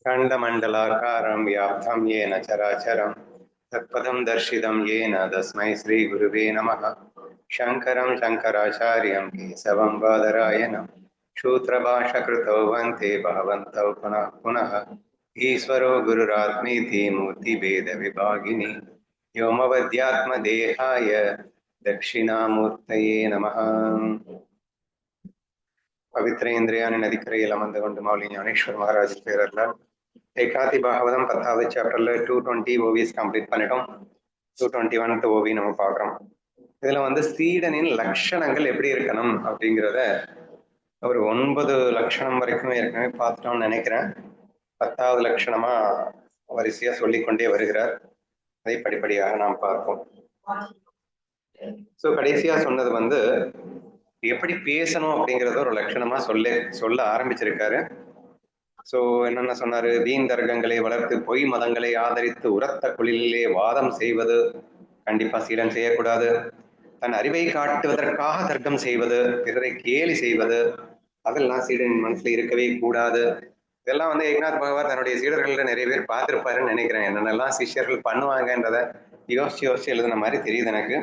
खण्डमण्डलाकारं व्याप्तं येन चराचरं तत्पदं दर्शितं येन तस्मै श्रीगुरुवे नमः। शङ्करं शङ्कराचार्यं केशवं बादरायणं सूत्रभाषकृतौ वन्ते भगवन्तौ पुनः पुनः। ईश्वरो गुरुरात्मेति मूर्तिभेदविभागिनि व्योमवद्यात्मदेहाय दक्षिणामूर्तये नमः। பவித்ரேந்திரியானின் நதிக்கரையில் அமர்ந்து கொண்டு மௌலி ஞானேஸ்வர் மகாராஜ் பேரர்ல ஏகாதி பாகவதம் 10வது சாப்டர்ல 220 ஓவிஸ் கம்ப்ளீட் பண்ணிட்டோம். 221 ஓவி நம்ம பார்க்குறோம். இதுல சீடனின் லட்சணங்கள் எப்படி இருக்கணும் அப்படிங்கிறத ஒரு 9 லட்சணம் வரைக்கும் ஏற்கனவே பார்த்துட்டோம்னு நினைக்கிறேன். 10வது லட்சணமா வரிசையா சொல்லிக்கொண்டே வருகிறார். அதை படிப்படியாக நாம் பார்ப்போம். ஸோ கடைசியா சொன்னது எப்படி பேசணும் அப்படிங்கறத ஒரு லட்சணமா சொல்ல ஆரம்பிச்சிருக்காரு. சோ என்னென்ன சொன்னாரு? வீண் தர்க்கங்களை வளர்த்து பொய் மதங்களை ஆதரித்து உரத்த குளிலே வாதம் செய்வது கண்டிப்பா சீடன் செய்யக்கூடாது. தன் அறிவை காட்டுவதற்காக தர்க்கம் செய்வது, பிறரை கேலி செய்வது, அதெல்லாம் சீடனின் மனசுல இருக்கவே கூடாது. இதெல்லாம் ஏக்நாத் பகவான் தன்னுடைய சீடர்கள்ட்ட நிறைய பேர் பார்த்திருப்பாருன்னு நினைக்கிறேன். என்னென்னலாம் சிஷ்யர்கள் பண்ணுவாங்கன்றத யோசிச்சு எழுதின மாதிரி தெரியுது எனக்கு.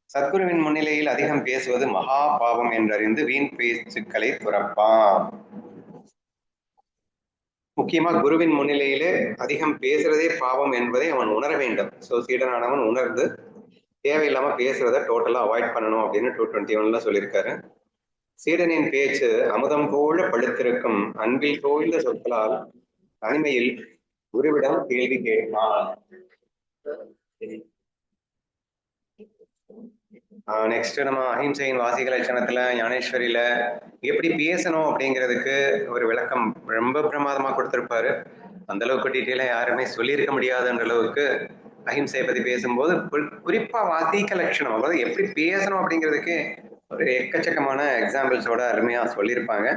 சத்குருவின் முன்னிலையில் அதிகம் பேசுவது மகா பாவம் என்றறிந்து வீண் பேச்சுக்களை துறப்பான். முக்கியமா குருவின் முன்னிலையிலே அதிகம் பேசுறதே பாவம் என்பதை அவன் உணர வேண்டும். சோ சீடனானவன் உணர்ந்து தேவையில்லாம பேசுறத டோட்டலா அவாய்ட் பண்ணணும் அப்படின்னு 221ல சொல்லியிருக்காரு. சீடனின் பேச்சு அமுதம் போல படுத்திருக்கும் அன்பில் தோய்ந்த சொற்களால் தனிமையில் குருவிடம் கேள்வி கேட்பான். நெக்ஸ்ட் நம்ம அஹிம்சையின் வாசிக லட்சணத்துல ஞானேஸ்வரியில எப்படி பேசணும் அப்படிங்கிறதுக்கு ஒரு விளக்கம் ரொம்ப பிரமாதமா கொடுத்திருப்பாரு. அந்த அளவுக்கு டீட்டெயிலா யாருமே சொல்லியிருக்க முடியாதுன்ற அளவுக்கு அஹிம்சையை பத்தி பேசும்போது குறிப்பா வாசிக லட்சணம், அதாவது எப்படி பேசணும் அப்படிங்கிறதுக்கு ஒரு எக்கச்சக்கமான எக்ஸாம்பிள்ஸோட அருமையா சொல்லியிருப்பாங்க.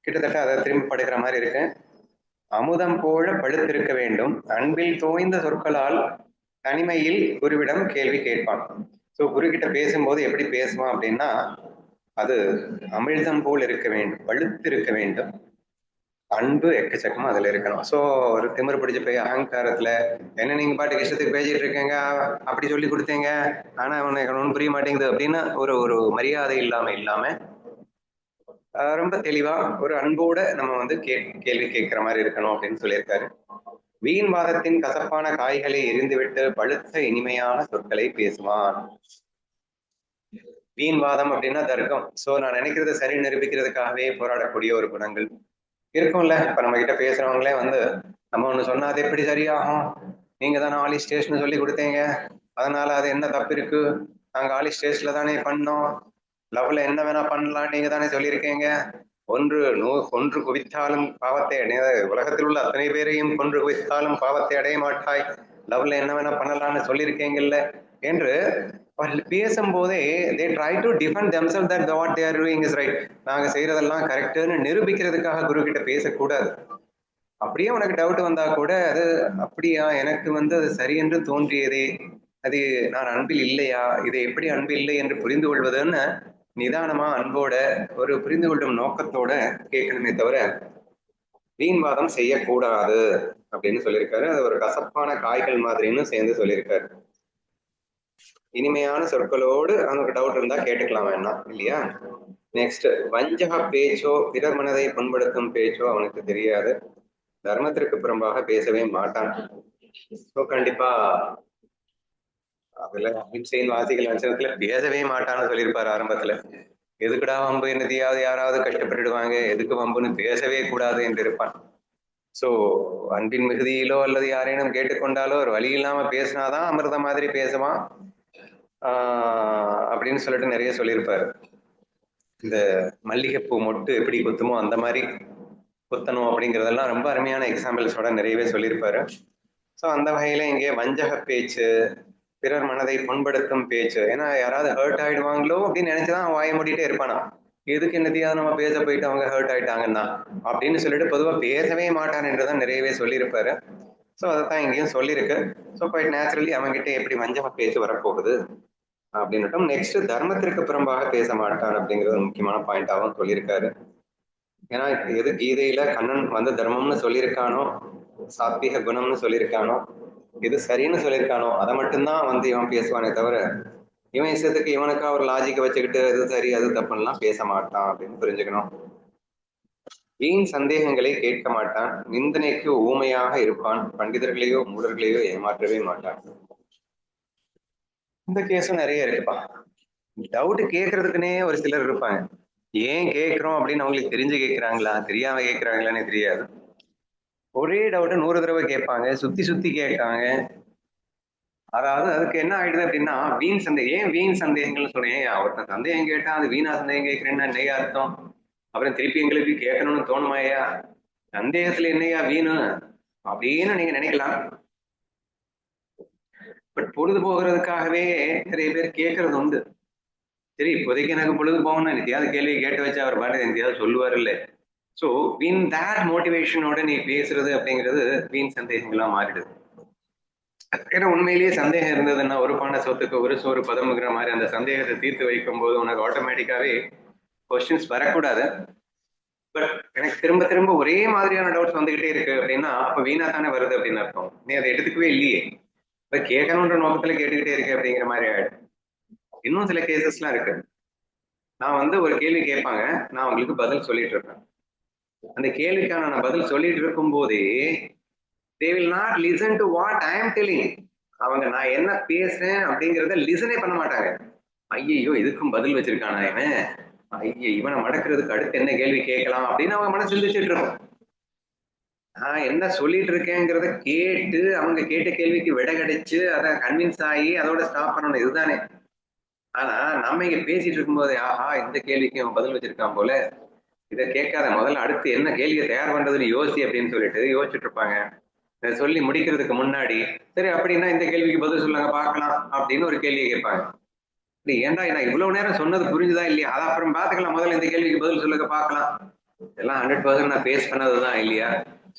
கிட்டத்தட்ட அதை திரும்பி படுக்கிற மாதிரி இருக்கு. அமுதம் போல படுத்திருக்க வேண்டும், அன்பில் தோய்ந்த சொற்களால் தனிமையில் குருவிடம் கேள்வி கேட்பான். ஸோ குரு கிட்ட பேசும்போது எப்படி பேசுவான் அப்படின்னா, அது அமிழ்தம் போல் இருக்க வேண்டும், பழுத்து இருக்க வேண்டும், அன்பு எக்கச்சக்கமா அதுல இருக்கணும். ஸோ ஒரு திமிரு பிடிச்ச போய் அகங்காரத்துல என்ன நீங்க பாட்டுக்கு இஷ்டத்துக்கு பேசிட்டு இருக்கீங்க, அப்படி சொல்லி கொடுத்தீங்க, ஆனா அவனுக்கு ஒன்றும் புரிய மாட்டேங்குது அப்படின்னு ஒரு மரியாதை இல்லாம ரொம்ப தெளிவா ஒரு அன்போட நம்ம கேள்வி கேட்கிற மாதிரி இருக்கணும் அப்படின்னு சொல்லியிருக்காரு. வீண் வாதத்தின் கசப்பான காய்களை எரிந்துவிட்டு பழுத்த இனிமையான சொற்களை பேசுவான். வீண் வாதம் அப்படின்னா தர்க்கம். சோ நான் நினைக்கிறத சரி நிரூபிக்கிறதுக்காகவே போராடக்கூடிய ஒரு குணங்கள் இருக்கும்ல. இப்ப நம்ம கிட்ட பேசுறவங்களே நம்ம ஒண்ணு சொன்னா அது எப்படி சரியாகும், நீங்க தானே ஆலி ஸ்டேஷன் சொல்லி கொடுத்தீங்க, அதனால அது என்ன தப்பு இருக்கு, நாங்க ஆலி ஸ்டேஷன்ல தானே பண்ணோம், லவ்ல என்ன வேணா பண்ணலாம், நீங்க தானே சொல்லியிருக்கீங்க, கொன்று குவித்தாலும் பாவத்தை அடைய, உலகத்தில் உள்ள அத்தனை பேரையும் கொன்று குவித்தாலும் பாவத்தை அடைய மாட்டாய், லவ்ல என்ன வேணா பண்ணலாம்னு சொல்லியிருக்கீங்கல்ல என்று பேசும்போதே they try to defend themselves that what they are doing is right. நாங்க செய்யறதெல்லாம் கரெக்ட்னு நிரூபிக்கிறதுக்காக குரு கிட்ட பேசக்கூடாது. அப்படியே உனக்கு டவுட் வந்தா கூட அது அப்படியா, எனக்கு அது சரி என்று தோன்றியதே, அது நான் அன்பில் இல்லையா, இதை எப்படி அன்பு இல்லை என்று புரிந்து கொள்வதுன்னு நிதானமா அன்போட ஒரு புரிந்து கொள்ளும் நோக்கத்தோட கேட்கணுமே தவிர வீண்வாதம் செய்யக்கூடாது அப்படின்னு சொல்லியிருக்காரு. அது ஒரு கசப்பான காய்கள் மாதிரின்னு சேர்ந்து சொல்லியிருக்காரு. இனிமையான சொற்களோடு அவனுக்கு டவுட் இருந்தா கேட்டுக்கலாம் வேணாம் இல்லையா. நெக்ஸ்ட், வஞ்சக பேச்சோ பிறர் மனதை புண்படுத்தும் பேச்சோ அவனுக்கு தெரியாது, தர்மத்திற்கு புறம்பாக பேசவே மாட்டான். கண்டிப்பா அதுல அஹிம்சையின் வாசிகள் லட்சணத்துல பேசவே மாட்டான்னு சொல்லியிருப்பாரு ஆரம்பத்துல. எதுக்குடா வம்பு, என்னதையாவது யாராவது கஷ்டப்பட்டுடுவாங்க, எதுக்கு வம்புன்னு பேசவே கூடாது என்று இருப்பான். சோ அன்பின் மிகுதியிலோ அல்லது யாரேனும் கேட்டுக்கொண்டாலோ ஒரு வழி இல்லாம பேசினாதான் அமிர்த மாதிரி பேசுவான் அப்படின்னு சொல்லிட்டு நிறைய சொல்லியிருப்பாரு. இந்த மல்லிகைப்பூ மொட்டு எப்படி குத்துமோ அந்த மாதிரி குத்தணும் அப்படிங்கிறதெல்லாம் ரொம்ப அருமையான எக்ஸாம்பிள்ஸோட நிறையவே சொல்லியிருப்பாரு. ஸோ அந்த வகையில இங்கே வஞ்சக பேச்சு, பிறர் மனதை புண்படுத்தும் பேச்சு, ஏன்னா யாராவது ஹர்ட் ஆயிடுவாங்களோ அப்படின்னு நினைச்சுதான் அவன் வாய மூடிட்டே இருப்பானா, எதுக்கு என்னத்தையாவது நம்ம பேச போயிட்டு அவங்க ஹர்ட் ஆயிட்டாங்கன்னா அப்படின்னு சொல்லிட்டு பொதுவாக பேசவே மாட்டான் என்றுதான் நிறையவே சொல்லியிருப்பாரு. ஸோ அதைத்தான் இங்கேயும் சொல்லியிருக்கு. ஸோ குவைட் நேச்சுரலி அவங்ககிட்ட எப்படி வஞ்சக பேச்சு வரப்போகுது அப்படின்னுட்டும். நெக்ஸ்ட், தர்மத்திற்கு புறம்பாக பேச மாட்டான் அப்படிங்கிறது முக்கியமான பாயிண்டாகவும் சொல்லியிருக்காரு. ஏன்னா எது கீதையில கண்ணன் தர்மம்னு சொல்லியிருக்கானோ சாத்வீக குணம்னு சொல்லியிருக்கானோ, எது சரின்னு சொல்லியிருக்கானோ அதை மட்டும்தான் வந்து இவன் பேசுவானே தவிர, இவன் இஷ்டத்துக்கு இவனுக்கா ஒரு லாஜிக்கை வச்சுக்கிட்டு அது சரி அது தப்புலாம் பேச மாட்டான் அப்படின்னு புரிஞ்சுக்கணும். வீண் சந்தேகங்களை கேட்க மாட்டான், நிந்தனைக்கு ஊமையாக இருப்பான், பண்டிதர்களையோ மூடர்களையோ ஏமாற்றவே மாட்டான். இந்த கேஸும் நிறைய இருக்குப்பா. டவுட் கேட்கறதுக்குன்னே ஒரு சிலர் இருப்பாங்க. ஏன் கேட்கிறோம் அப்படின்னு அவங்களுக்கு தெரிஞ்சு கேட்கிறாங்களா தெரியாம கேட்கிறாங்களான்னு தெரியாது. ஒரே டவுட் 100 தடவை கேட்பாங்க, சுத்தி சுத்தி கேட்காங்க. அதாவது அதுக்கு என்ன ஆயிடுது அப்படின்னா வீண் சந்தேகம். ஏன் வீண் சந்தேகங்கள்னு சொன்னேன்? ஒருத்தன் சந்தேகம் கேட்டா அது வீணா சந்தேகம் கேட்கிறேன்னா என்னையா அர்த்தம்? அப்புறம் திருப்பி எங்களுக்கு கேட்கணும்னு தோணுமாயா? சந்தேகத்துல என்னையா வீணு அப்படின்னு நீங்க நினைக்கலாம். பட் பொழுது போகிறதுக்காகவே நிறைய பேர் கேட்கறது உண்டு. சரி, இப்போதைக்கு எனக்கு பொழுது போகணும்னு நினைக்காது கேள்வி கேட்டு வச்சு அவர் பாட்டு எனக்கையாவது சொல்லுவார் இல்லை. ஸோ வீண் தேட் மோட்டிவேஷனோட நீ பேசுறது அப்படிங்கிறது வீண் சந்தேகங்களா மாறிடுது. ஏன்னா உண்மையிலேயே சந்தேகம் இருந்ததுன்னா ஒரு பானை சொத்துக்கு ஒரு சோறு பதமுங்கிற மாதிரி அந்த சந்தேகத்தை தீர்த்து வைக்கும் போது உனக்கு ஆட்டோமேட்டிக்காவே கொஸ்டின்ஸ் வரக்கூடாது. பட் எனக்கு திரும்ப திரும்ப ஒரே மாதிரியான டவுட்ஸ் வந்துகிட்டே இருக்கு அப்படின்னா அப்ப வீணா தானே வருது அப்படின்னு அர்த்தம். நீ அதை எடுத்துக்கவே இல்லையே, இப்ப கேட்கணுன்ற நோக்கத்துல கேட்டுக்கிட்டே இருக்கு அப்படிங்கிற மாதிரி ஆயிடும். இன்னும் சில கேசஸ்லாம் இருக்கு. நான் வந்து ஒரு கேள்வி கேட்பாங்க, நான் உங்களுக்கு பதில் சொல்லிட்டு இருப்பேன். அந்த கேள்விக்கான நான் பதில் சொல்லிட்டு இருக்கும் போதே they will not listen to what I am telling. அவங்க நான் என்ன பேசுறேன் அப்படிங்கிறத லிசனே பண்ண மாட்டாங்க. ஐயோ இதுக்கும் பதில் வச்சிருக்கானா இவன், ஐயோ இவனை மடக்கிறதுக்கு அடுத்து என்ன கேள்வி கேட்கலாம் அப்படின்னு அவங்க மனசு சிந்திச்சுட்டு இருக்கும். நான் என்ன சொல்லிட்டு இருக்கேங்கிறத கேட்டு அவங்க கேட்ட கேள்விக்கு விடை கிடைச்சு அதை கன்வின்ஸ் ஆகி அதோட ஸ்டாப் பண்ணணும், இதுதானே. ஆனா நம்ம இங்க பேசிட்டு இருக்கும்போது ஆஹா இந்த கேள்விக்கு அவன் பதில் வச்சிருக்கான் போல, இதை கேட்காத முதல்ல அடுத்து என்ன கேள்வியை தயார் பண்றதுன்னு யோசி அப்படின்னு சொல்லிட்டு யோசிச்சுட்டு இருப்பாங்க. சொல்லி முடிக்கிறதுக்கு முன்னாடி சரி அப்படின்னா இந்த கேள்விக்கு பதில் சொல்லுங்க பார்க்கலாம் அப்படின்னு ஒரு கேள்வியை கேட்பாங்க. ஏன்டா நான் இவ்வளவு நேரம் சொன்னது புரிஞ்சுதா இல்லையா, அதை அப்புறம் பாத்துக்கலாம், முதல்ல இந்த கேள்விக்கு பதில் சொல்லுங்க பார்க்கலாம். எல்லாம் 100% நான் ஃபேஸ் பண்ணதுதான் இல்லையா.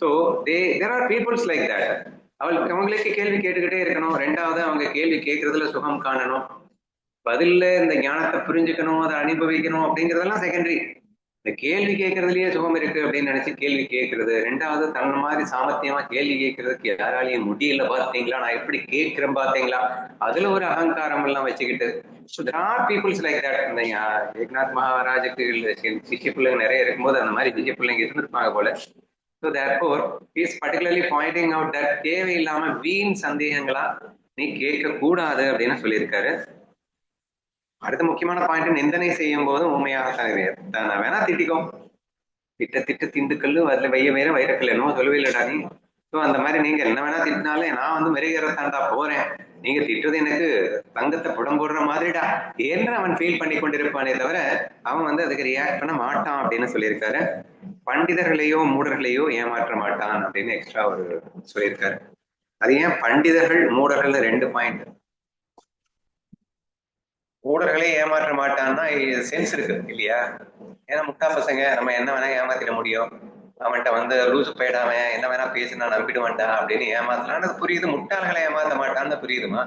So there are peoples like that. அவங்களுக்கு கேள்வி கேட்டுக்கிட்டே இருக்கணும். ரெண்டாவது அவங்க கேள்வி கேட்கறதுல சுகம் காணணும், பதில்ல இந்த ஞானத்தை புரிஞ்சுக்கணும், அதை அனுபவிக்கணும் அப்படிங்கிறதெல்லாம் செகண்டரி. இந்த கேள்வி கேட்கறதுலயே சுகம் இருக்கு அப்படின்னு நினைச்சு கேள்வி கேட்கறது. ரெண்டாவது தன்ன மாதிரி சாமர்த்தியமா கேள்வி கேட்கறதுக்கு யாராலையும் முடியல பாத்தீங்களா, நான் எப்படி கேட்கிறேன் பாத்தீங்களா, அதுல ஒரு அகங்காரம் எல்லாம் வச்சுக்கிட்டு. So there are peoples like that. இந்த ஏக்நாத் மகாராஜுக்கு சிஷ்ய பிள்ளைங்க நிறைய இருக்கும்போது அந்த மாதிரி சிஷ்ய பிள்ளைங்க இருந்திருப்பாங்க போல. So therefore he is particularly pointing out that தேவையில்லாம வீண் சந்தேகங்களா நீ கேட்க கூடாது அப்படின்னு சொல்லியிருக்காரு. அடுத்த முக்கியமான பாயிண்ட், நிந்தனை செய்யும் போது உண்மையாக வேணா திட்டிக்கோ, திட்ட திட்ட திண்டுக்கல்லு அதுல வைய வேற வைரக்கல் என்னமோ சொல்லவே இல்லடா நீ. ஸோ அந்த மாதிரி நீங்க என்ன வேணா திட்டினாலும் நான் வந்து மெருகிறதாண்டா போறேன், நீங்க திட்டுறது எனக்கு தங்கத்தை புடம் போடுற மாதிரிடா என்று அவன் ஃபீல் பண்ணி கொண்டிருப்பானே தவிர அவன் வந்து அதுக்கு ரியாக்ட் பண்ண மாட்டான் அப்படின்னு சொல்லியிருக்காரு. பண்டிதர்களையோ மூடர்களையோ ஏமாற்ற மாட்டான் அப்படின்னு எக்ஸ்ட்ரா ஒரு சொல்லியிருக்காரு. அது ஏன் பண்டிதர்கள் மூடர்கள் 2 பாயிண்ட். மூடர்களே ஏமாற்ற மாட்டான்னா சென்ஸ் இருக்கு இல்லையா. ஏன்னா முட்டா பசங்க நம்ம என்ன வேணா ஏமாத்திட முடியும், அவன்கிட்ட வந்து லூசு போயிடாம என்ன வேணா பேசினா நம்பிடுவான்டா அப்படின்னு ஏமாத்தலான்னு புரியுது. முட்டாள்களை ஏமாத்த மாட்டான்னு புரியுதுமா.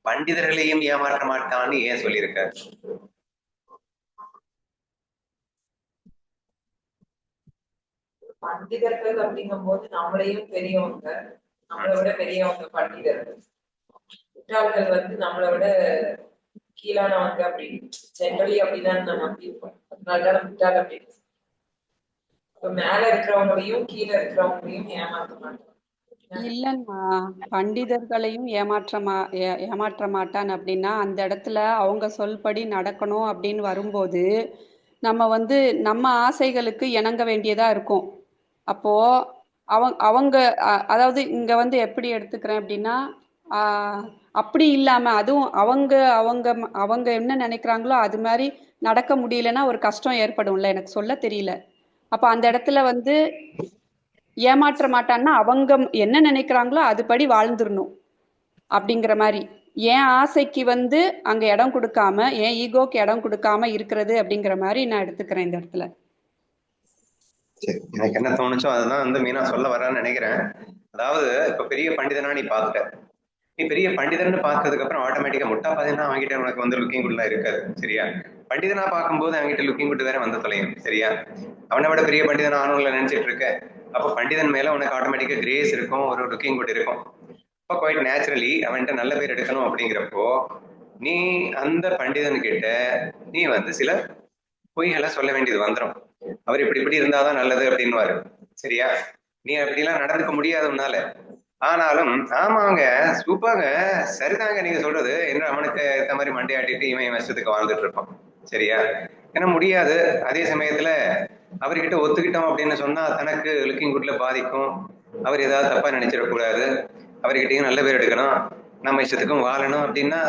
பண்டிதர்களையும் ஏமாற்ற மாட்டான்னு ஏன் சொல்லியிருக்க? பண்டிதர்கள் அப்படிங்கும் போது நம்மளையும் பெரியவங்க, நம்மளை விட பெரியவங்க பண்டிதர்கள். முட்டாள்கள் வந்து நம்மளை விட கீழானவங்க அப்படின்னு ஜென்ரலி அப்படிதான் நம்ம ஃபீல் பண்ணோம். அதனாலதான் முட்டாள் அப்படின்னு. மேல இருக்கிறவங்களையும் கீழே இருக்கிறவங்களையும் ஏமாற்ற மாட்டோம். இல்லைன்னா பண்டிதர்களையும் ஏமாற்ற மாட்டான் அப்படின்னா அந்த இடத்துல அவங்க சொல்படி நடக்கணும் அப்படின்னு வரும்போது நம்ம வந்து நம்ம ஆசைகளுக்கு இணங்க வேண்டியதா இருக்கும். அப்போ அவங்க அதாவது இங்க வந்து எப்படி எடுத்துக்கிறேன் அப்படின்னா அப்படி இல்லாம அதுவும் அவங்க அவங்க அவங்க என்ன நினைக்கிறாங்களோ அது மாதிரி நடக்க முடியலன்னா ஒரு கஷ்டம் ஏற்படும்ல, எனக்கு சொல்ல தெரியல. அப்ப அந்த இடத்துல வந்து ஏமாற்ற மாட்டான்னா அவங்க என்ன நினைக்கிறாங்களோ அதுபடி வாழ்ந்துடணும் அப்படிங்கிற மாதிரி. என் ஆசைக்கு வந்து அங்க இடம் கொடுக்காம, என் ஈகோக்கு இடம் கொடுக்காம இருக்கிறது அப்படிங்கிற மாதிரி நான் எடுத்துக்கிறேன் இந்த இடத்துல. சரி, எனக்கு என்ன தோணுச்சோ அதுதான் வந்து மீனா சொல்ல வரான்னு நினைக்கிறேன். அதாவது இப்ப பெரிய பண்டிதனா நீ பாத்துட்ட, நீ பெரிய பண்டிதர்னு பார்த்ததுக்கு அப்புறம் ஆட்டோமேட்டிக்கா முட்டா பாத்தீங்கன்னா அவங்ககிட்ட உனக்கு வந்து லுக்கிங் குட்லாம் இருக்காது சரியா. பண்டிதனா பார்க்கும்போது அவங்ககிட்ட லுக்கிங் குட் வேற வந்து தொலையும் சரியா. அவனை விட பெரிய பண்டிதன் ஆணும்ல நினைச்சிட்டு இருக்க, அப்போ பண்டிதன் மேல உனக்கு ஆட்டோமேட்டிக்கா கிரேஸ் இருக்கும், ஒரு லுக்கிங் குட் இருக்கும். இப்போ குவைட் நேச்சுரலி அவன்கிட்ட நல்ல பேர் எடுக்கணும் அப்படிங்கிறப்போ நீ அந்த பண்டிதன் கிட்ட நீ வந்து சில பொய்களை சொல்ல வேண்டியது வந்துடும். அவர் இப்படி இப்படி இருந்தாதான் நல்லது அப்படின்னுவாரு. சரியா? நீ அப்படிலாம் நடந்துக்க முடியாது உன்னால. ஆனாலும் ஆமாங்க, சூப்பாங்க, சரிதாங்க நீங்க சொல்றது என்று அவனுக்கு ஏற்ற மாதிரி மண்டையாட்டிட்டு இவன் வருஷத்துக்கு வாழ்ந்துட்டு இருப்பான். சரியா? ஏன்னா முடியாது. அதே சமயத்துல அவர்கிட்ட ஒத்துக்கிட்டோம் அப்படின்னு சொன்னா தனக்கு லுக்கிங் குட்ல பாதிக்கும். அவர் ஏதாவது தப்பா நினைச்சிடக்கூடாது. அவர்கிட்டயும் நல்ல பேர் எடுக்கணும், நம்ம இஷ்டத்துக்கும் வாழணும் அப்படின்னா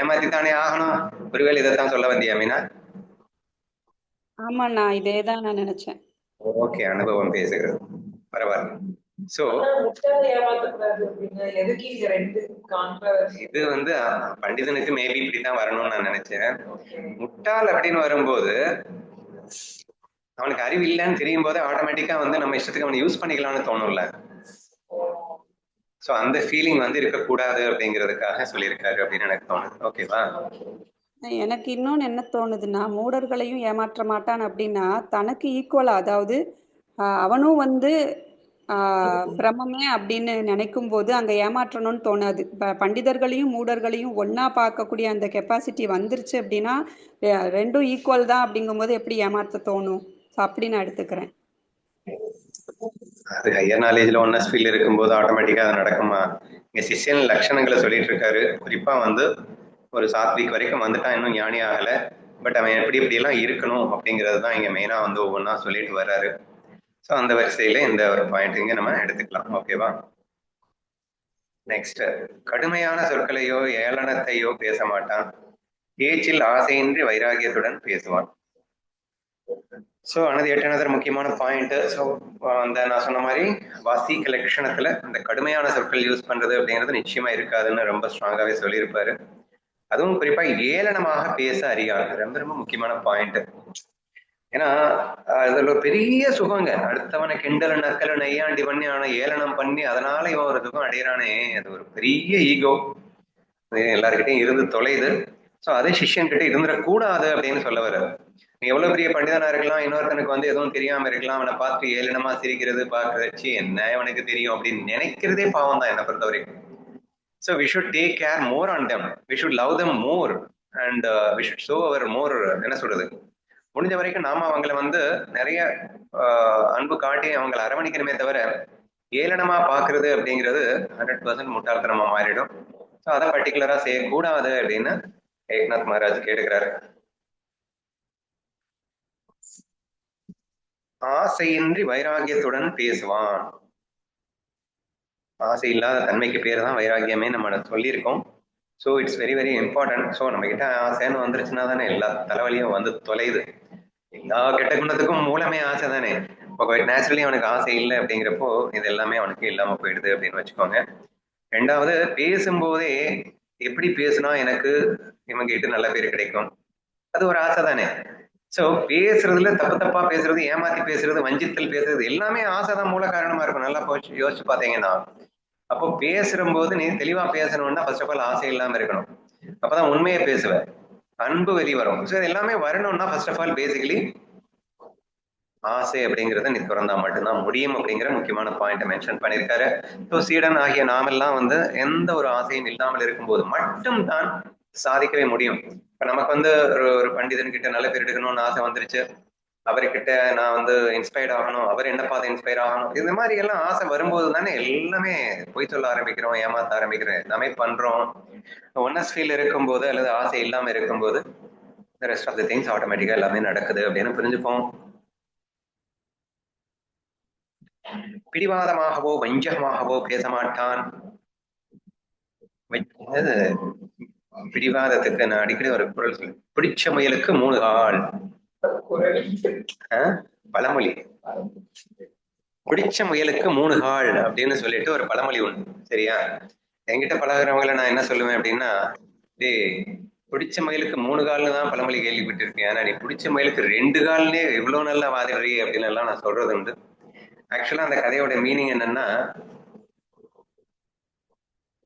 ஏமாத்தித்தானே ஆகணும். ஒருவேளை இதைத்தான் சொல்ல வந்தியா மீனா? ஆமாண்ணா, இதேதான் நான் நினைச்சேன். ஓகே, அனுபவம் பேசுகிறது. பரவாயில்ல. சோ முட்டாள ஏமாத்தக்கூடாது அப்படின்னா எதுக்கு இந்த ரெண்டு கான்ட்ரவர்சி? இது வந்து பண்டிதனுக்கு மேபி இப்படித்தான் வரணும்னு நான் நினைச்சேன். முட்டாள் அப்படின்னு வரும்போது அவனுக்கு அறிவு இல்லைன்னு தெரியும் போது ஆட்டோமேட்டிக்கா வந்து நம்ம இஷ்டத்துக்கு அவனை யூஸ் பண்ணிக்கலாம்னு தோணும்ல. சோ அந்த ஃபீலிங் வந்து இருக்கக்கூடாது அப்படிங்கிறதுக்காக சொல்லியிருக்காரு அப்படின்னு எனக்கு தோணுது. ஓகேவா? எனக்கு இன்னொன்னு என்ன தோணுதுன்னா, மூடர்களையும் ஏமாற்ற மாட்டான் அப்படின்னா தனக்கு ஈக்குவலா, அதாவது அவனும் வந்து பிரம்மமே அப்படின்னு நினைக்கும் போது அங்க ஏமாற்றணும்னு தோணாது. பண்டிதர்களையும் மூடர்களையும் ஒண்ணா பார்க்கக்கூடிய அந்த கெப்பாசிட்டி வந்துருச்சு அப்படின்னா ரெண்டும் ஈக்குவல் தான் அப்படிங்கும்போது எப்படி ஏமாற்ற தோணும்? அப்படி நான் எடுத்துக்கிறேன். அது ஹையர் நாலேஜ்ல ஒன்னஸ் ஃபீல் இருக்கும்போது ஆட்டோமேட்டிக்கா அது நடக்குமா? இங்க சிஷ்யன் லட்சணங்களை சொல்லிட்டு இருக்காரு. குறிப்பா வந்து ஒரு சாத்விக் வரைக்கும் வந்துட்டான், இன்னும் ஞானி ஆகல. பட் அவன் எப்படி எப்படி எல்லாம் இருக்கணும் அப்படிங்கிறது தான் இங்க மெயினா வந்து ஒவ்வொன்றா சொல்லிட்டு வர்றாரு. ஸோ அந்த வரிசையில இந்த ஒரு பாயிண்ட் இங்க நம்ம எடுத்துக்கலாம். ஓகேவா? நெக்ஸ்ட், கடுமையான சொற்களையோ ஏளனத்தையோ பேச மாட்டான், பேச்சில் ஆசையின்றி வைராகியத்துடன் பேசுவான். ஸோ அனது எட்டனதர் முக்கியமான பாயிண்ட். ஸோ அந்த நான் சொன்ன மாதிரி வாசிக்க லட்சணத்துல இந்த கடுமையான சொற்கள் யூஸ் பண்றது அப்படிங்கிறது நிச்சயமா இருக்காதுன்னு ரொம்ப ஸ்ட்ராங்காவே சொல்லியிருப்பாரு. அதுவும் குறிப்பா ஏளனமாக பேச அறியான், ரொம்ப ரொம்ப முக்கியமான பாயிண்ட். ஏன்னா அதுல ஒரு பெரிய சுகங்க, அடுத்தவனை கிண்டல நக்கல நையாண்டி பண்ணி அவனை ஏளனம் பண்ணி அதனால இவன் ஒரு சுகம் அடையிறானே, அது ஒரு பெரிய ஈகோ. எல்லாருக்கிட்டையும் இருந்து தொலைது. ஸோ அதே சிஷ்யன் கிட்ட இருந்துடக்கூடாது அப்படின்னு சொல்ல வர்றாரு. நீ எவ்வளவு பெரிய பண்டிதனா இருக்கலாம், இன்னொருத்தனுக்கு வந்து எதுவும் தெரியாம இருக்கலாம், அவனை பார்த்து ஏளனமா சிரிக்கிறது பார்க்கறச்சு என்ன அவனுக்கு தெரியும் அப்படின்னு நினைக்கிறதே பாவம் தான் என்னை பொறுத்த வரைக்கும். So we should take care more on them. We should love them more and we should show our more, என்ன சொல்றது, முடிஞ்ச வரைக்கும் நாம அவங்களை வந்து நிறைய அன்பு காட்டி அவங்களை அரவணைக்கணுமே தவிர ஏளனமா பாக்குறது அப்படிங்கிறது 100% முட்டாள்தனமா மாறிடும். ஸோ அதை பர்டிகுலரா செய்யக்கூடாது அப்படின்னு ஏக்நாத் மகாராஜ் கேட்டுக்கிறாரு. ஆசையின்றி வைராகியத்துடன் பேசுவான். ஆசை இல்லாத தன்மைக்கு பேர் தான் வைராகியமே நம்ம சொல்லியிருக்கோம். So it's very very important. So நம்ம கிட்ட ஆசைன்னு வந்துருச்சுன்னா தானே எல்லா தலைவலியும் வந்து தொலையுது. எல்லா கெட்ட குணத்துக்கும் மூலமே ஆசை தானே. இப்போ நேச்சுரலி அவனுக்கு ஆசை இல்லை அப்படிங்கிறப்போ இது எல்லாமே அவனுக்கு இல்லாம போயிடுது அப்படின்னு வச்சுக்கோங்க. ரெண்டாவது, பேசும்போதே எப்படி பேசுனா எனக்கு இவங்க கிட்ட நல்ல பேர் கிடைக்கும், அது ஒரு ஆசை தானே. ஸோ பேசுறதுல தப்பு தப்பா பேசுறது, ஏமாத்தி பேசுறது, வஞ்சித்தல் பேசுறது எல்லாமே ஆசைதான் மூல காரணமா இருக்கும். நல்லா யோசிச்சு பார்த்தீங்கன்னா, அப்போ பேசுற போது நீ தெளிவா பேசணும்னா ஃபர்ஸ்ட் ஆஃப் ஆல் ஆசை இல்லாம இருக்கணும். அப்பதான் உண்மையை பேசுவேன், அன்பு வெளி வரும். ஸோ எல்லாமே வரணும்னா ஃபர்ஸ்ட் ஆஃப் ஆல் பேசிக்கலி ஆசை அப்படிங்கிறத நீ திறந்தா மட்டும்தான் முடியும் அப்படிங்கிற முக்கியமான பாயிண்ட் மென்ஷன் பண்ணியிருக்காரு. ஸோ சீடன் ஆகிய நாமெல்லாம் வந்து எந்த ஒரு ஆசையும் இல்லாமல் இருக்கும்போது மட்டும் தான் சாதிக்கவே முடியும். இப்ப நமக்கு வந்து ஒரு பண்டிதன் கிட்ட நல்ல பேர் எடுக்கணும்னு ஆசை வந்துருச்சு, அவர்கிட்ட நான் வந்து இன்ஸ்பயர்ட் ஆகணும், அவர் என்ன பார்த்து இன்ஸ்பயர் ஆகணும், இந்த மாதிரி எல்லாம் ஆசை வரும்போது தானே எல்லாமே பொய் சொல்ல ஆரம்பிக்கிறோம், ஏமாத்த ஆரம்பிக்கிறோம், எல்லாமே பண்றோம். ஒன்னஸ் ஃபீல் இருக்கும்போது அல்லது ஆசை இல்லாம இருக்கும்போது ரெஸ்ட் ஆஃப் த திங்ஸ் ஆட்டோமேட்டிக்கா எல்லாமே நடக்குது அப்படின்னு புரிஞ்சுப்போம். பிடிவாதமாகவோ வஞ்சகமாகவோ பேச மாட்டான். பிடிவாதத்துக்கு நான் அடிக்கடி ஒரு குரல் சொல்லு, பிடிச்ச முயலுக்கு 3 கால். பழமொழி, பிடிச்ச முயலுக்கு 3 கால் அப்படின்னு சொல்லிட்டு ஒரு பழமொழி உண்டு. சரியா? என்கிட்ட பழகிறவங்களை நான் என்ன சொல்லுவேன் அப்படின்னா, பிடிச்ச முயலுக்கு 3 கால்னு தான் பழமொழி கேள்விப்பட்டிருக்கேன், ஆனா நீ பிடிச்ச முயலுக்கு 2 கால்னே இவ்வளவு நல்லா வாதிடுறீ அப்படின்னு எல்லாம் நான் சொல்றது உண்டு. ஆக்சுவலா அந்த கதையோட மீனிங் என்னன்னா,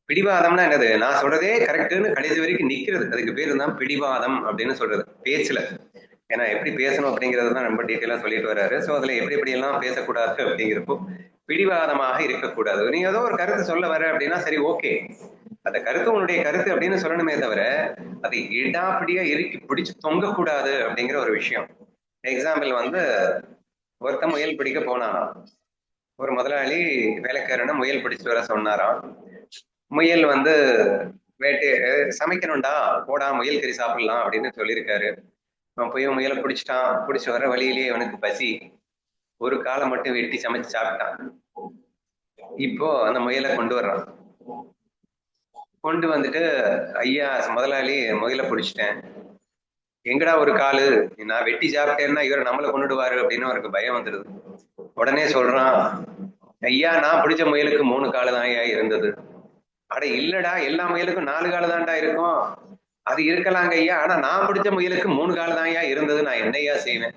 பிடிவாதம்னா என்னது, நான் சொல்றதே கரெக்டுன்னு கடைசி வரைக்கும் நிக்கிறது, அதுக்கு பேரு தான் பிடிவாதம் அப்படின்னு சொல்றது பேச்சுல. ஏன்னா எப்படி பேசணும் அப்படிங்கிறது தான் ரொம்ப டீட்டெயிலாக சொல்லிட்டு வர்றாரு. ஸோ அதில் எப்படி எப்படியெல்லாம் பேசக்கூடாது அப்படிங்கிறப்போ பிடிவாதமாக இருக்கக்கூடாது. நீ ஏதோ ஒரு கருத்து சொல்ல வர அப்படின்னா சரி ஓகே, அந்த கருத்து உன்னுடைய கருத்து அப்படின்னு சொல்லணுமே தவிர அதை இடாப்பிடியா இறுக்கி பிடிச்சு தொங்கக்கூடாது அப்படிங்கிற ஒரு விஷயம். எக்ஸாம்பிள் வந்து ஒருத்த முயல் பிடிக்க போனாராம். ஒரு முதலாளி வேலைக்காரனை முயல் பிடிச்சிட்டு வர சொன்னாராம். முயல் வந்து வேட்டை சமைக்கணும்டா போடா முயல் கறி சாப்பிடலாம் அப்படின்னு சொல்லியிருக்காரு. அவன் போய் முயலை பிடிச்சிட்டான். பிடிச்சி வர வழியிலேயே அவனுக்கு பசி. ஒரு காலை மட்டும் வெட்டி சமைச்சு சாப்பிட்டான். இப்போ அந்த முயலை கொண்டு வர்றான். கொண்டு வந்துட்டு ஐயா முதலாளி முயலை பிடிச்சிட்டேன், எங்கடா ஒரு காலு, நான் வெட்டி சாப்பிட்டேன்னா இவர் நம்மளை கொண்டுடுவாரு அப்படின்னு அவருக்கு பயம் வந்துடுது. உடனே சொல்றான், ஐயா நான் பிடிச்ச முயலுக்கு 3 காலு தான் ஐயா இருந்தது. அட இல்லடா, எல்லா முயலுக்கும் 4 காலு தான்டா இருக்கும். அது இருக்கலாங்க ஐயா, ஆனா நான் பிடிச்ச முயலுக்கு 3 காலு தான் ஐயா இருந்தது, நான் என்னையா செய்வேன்?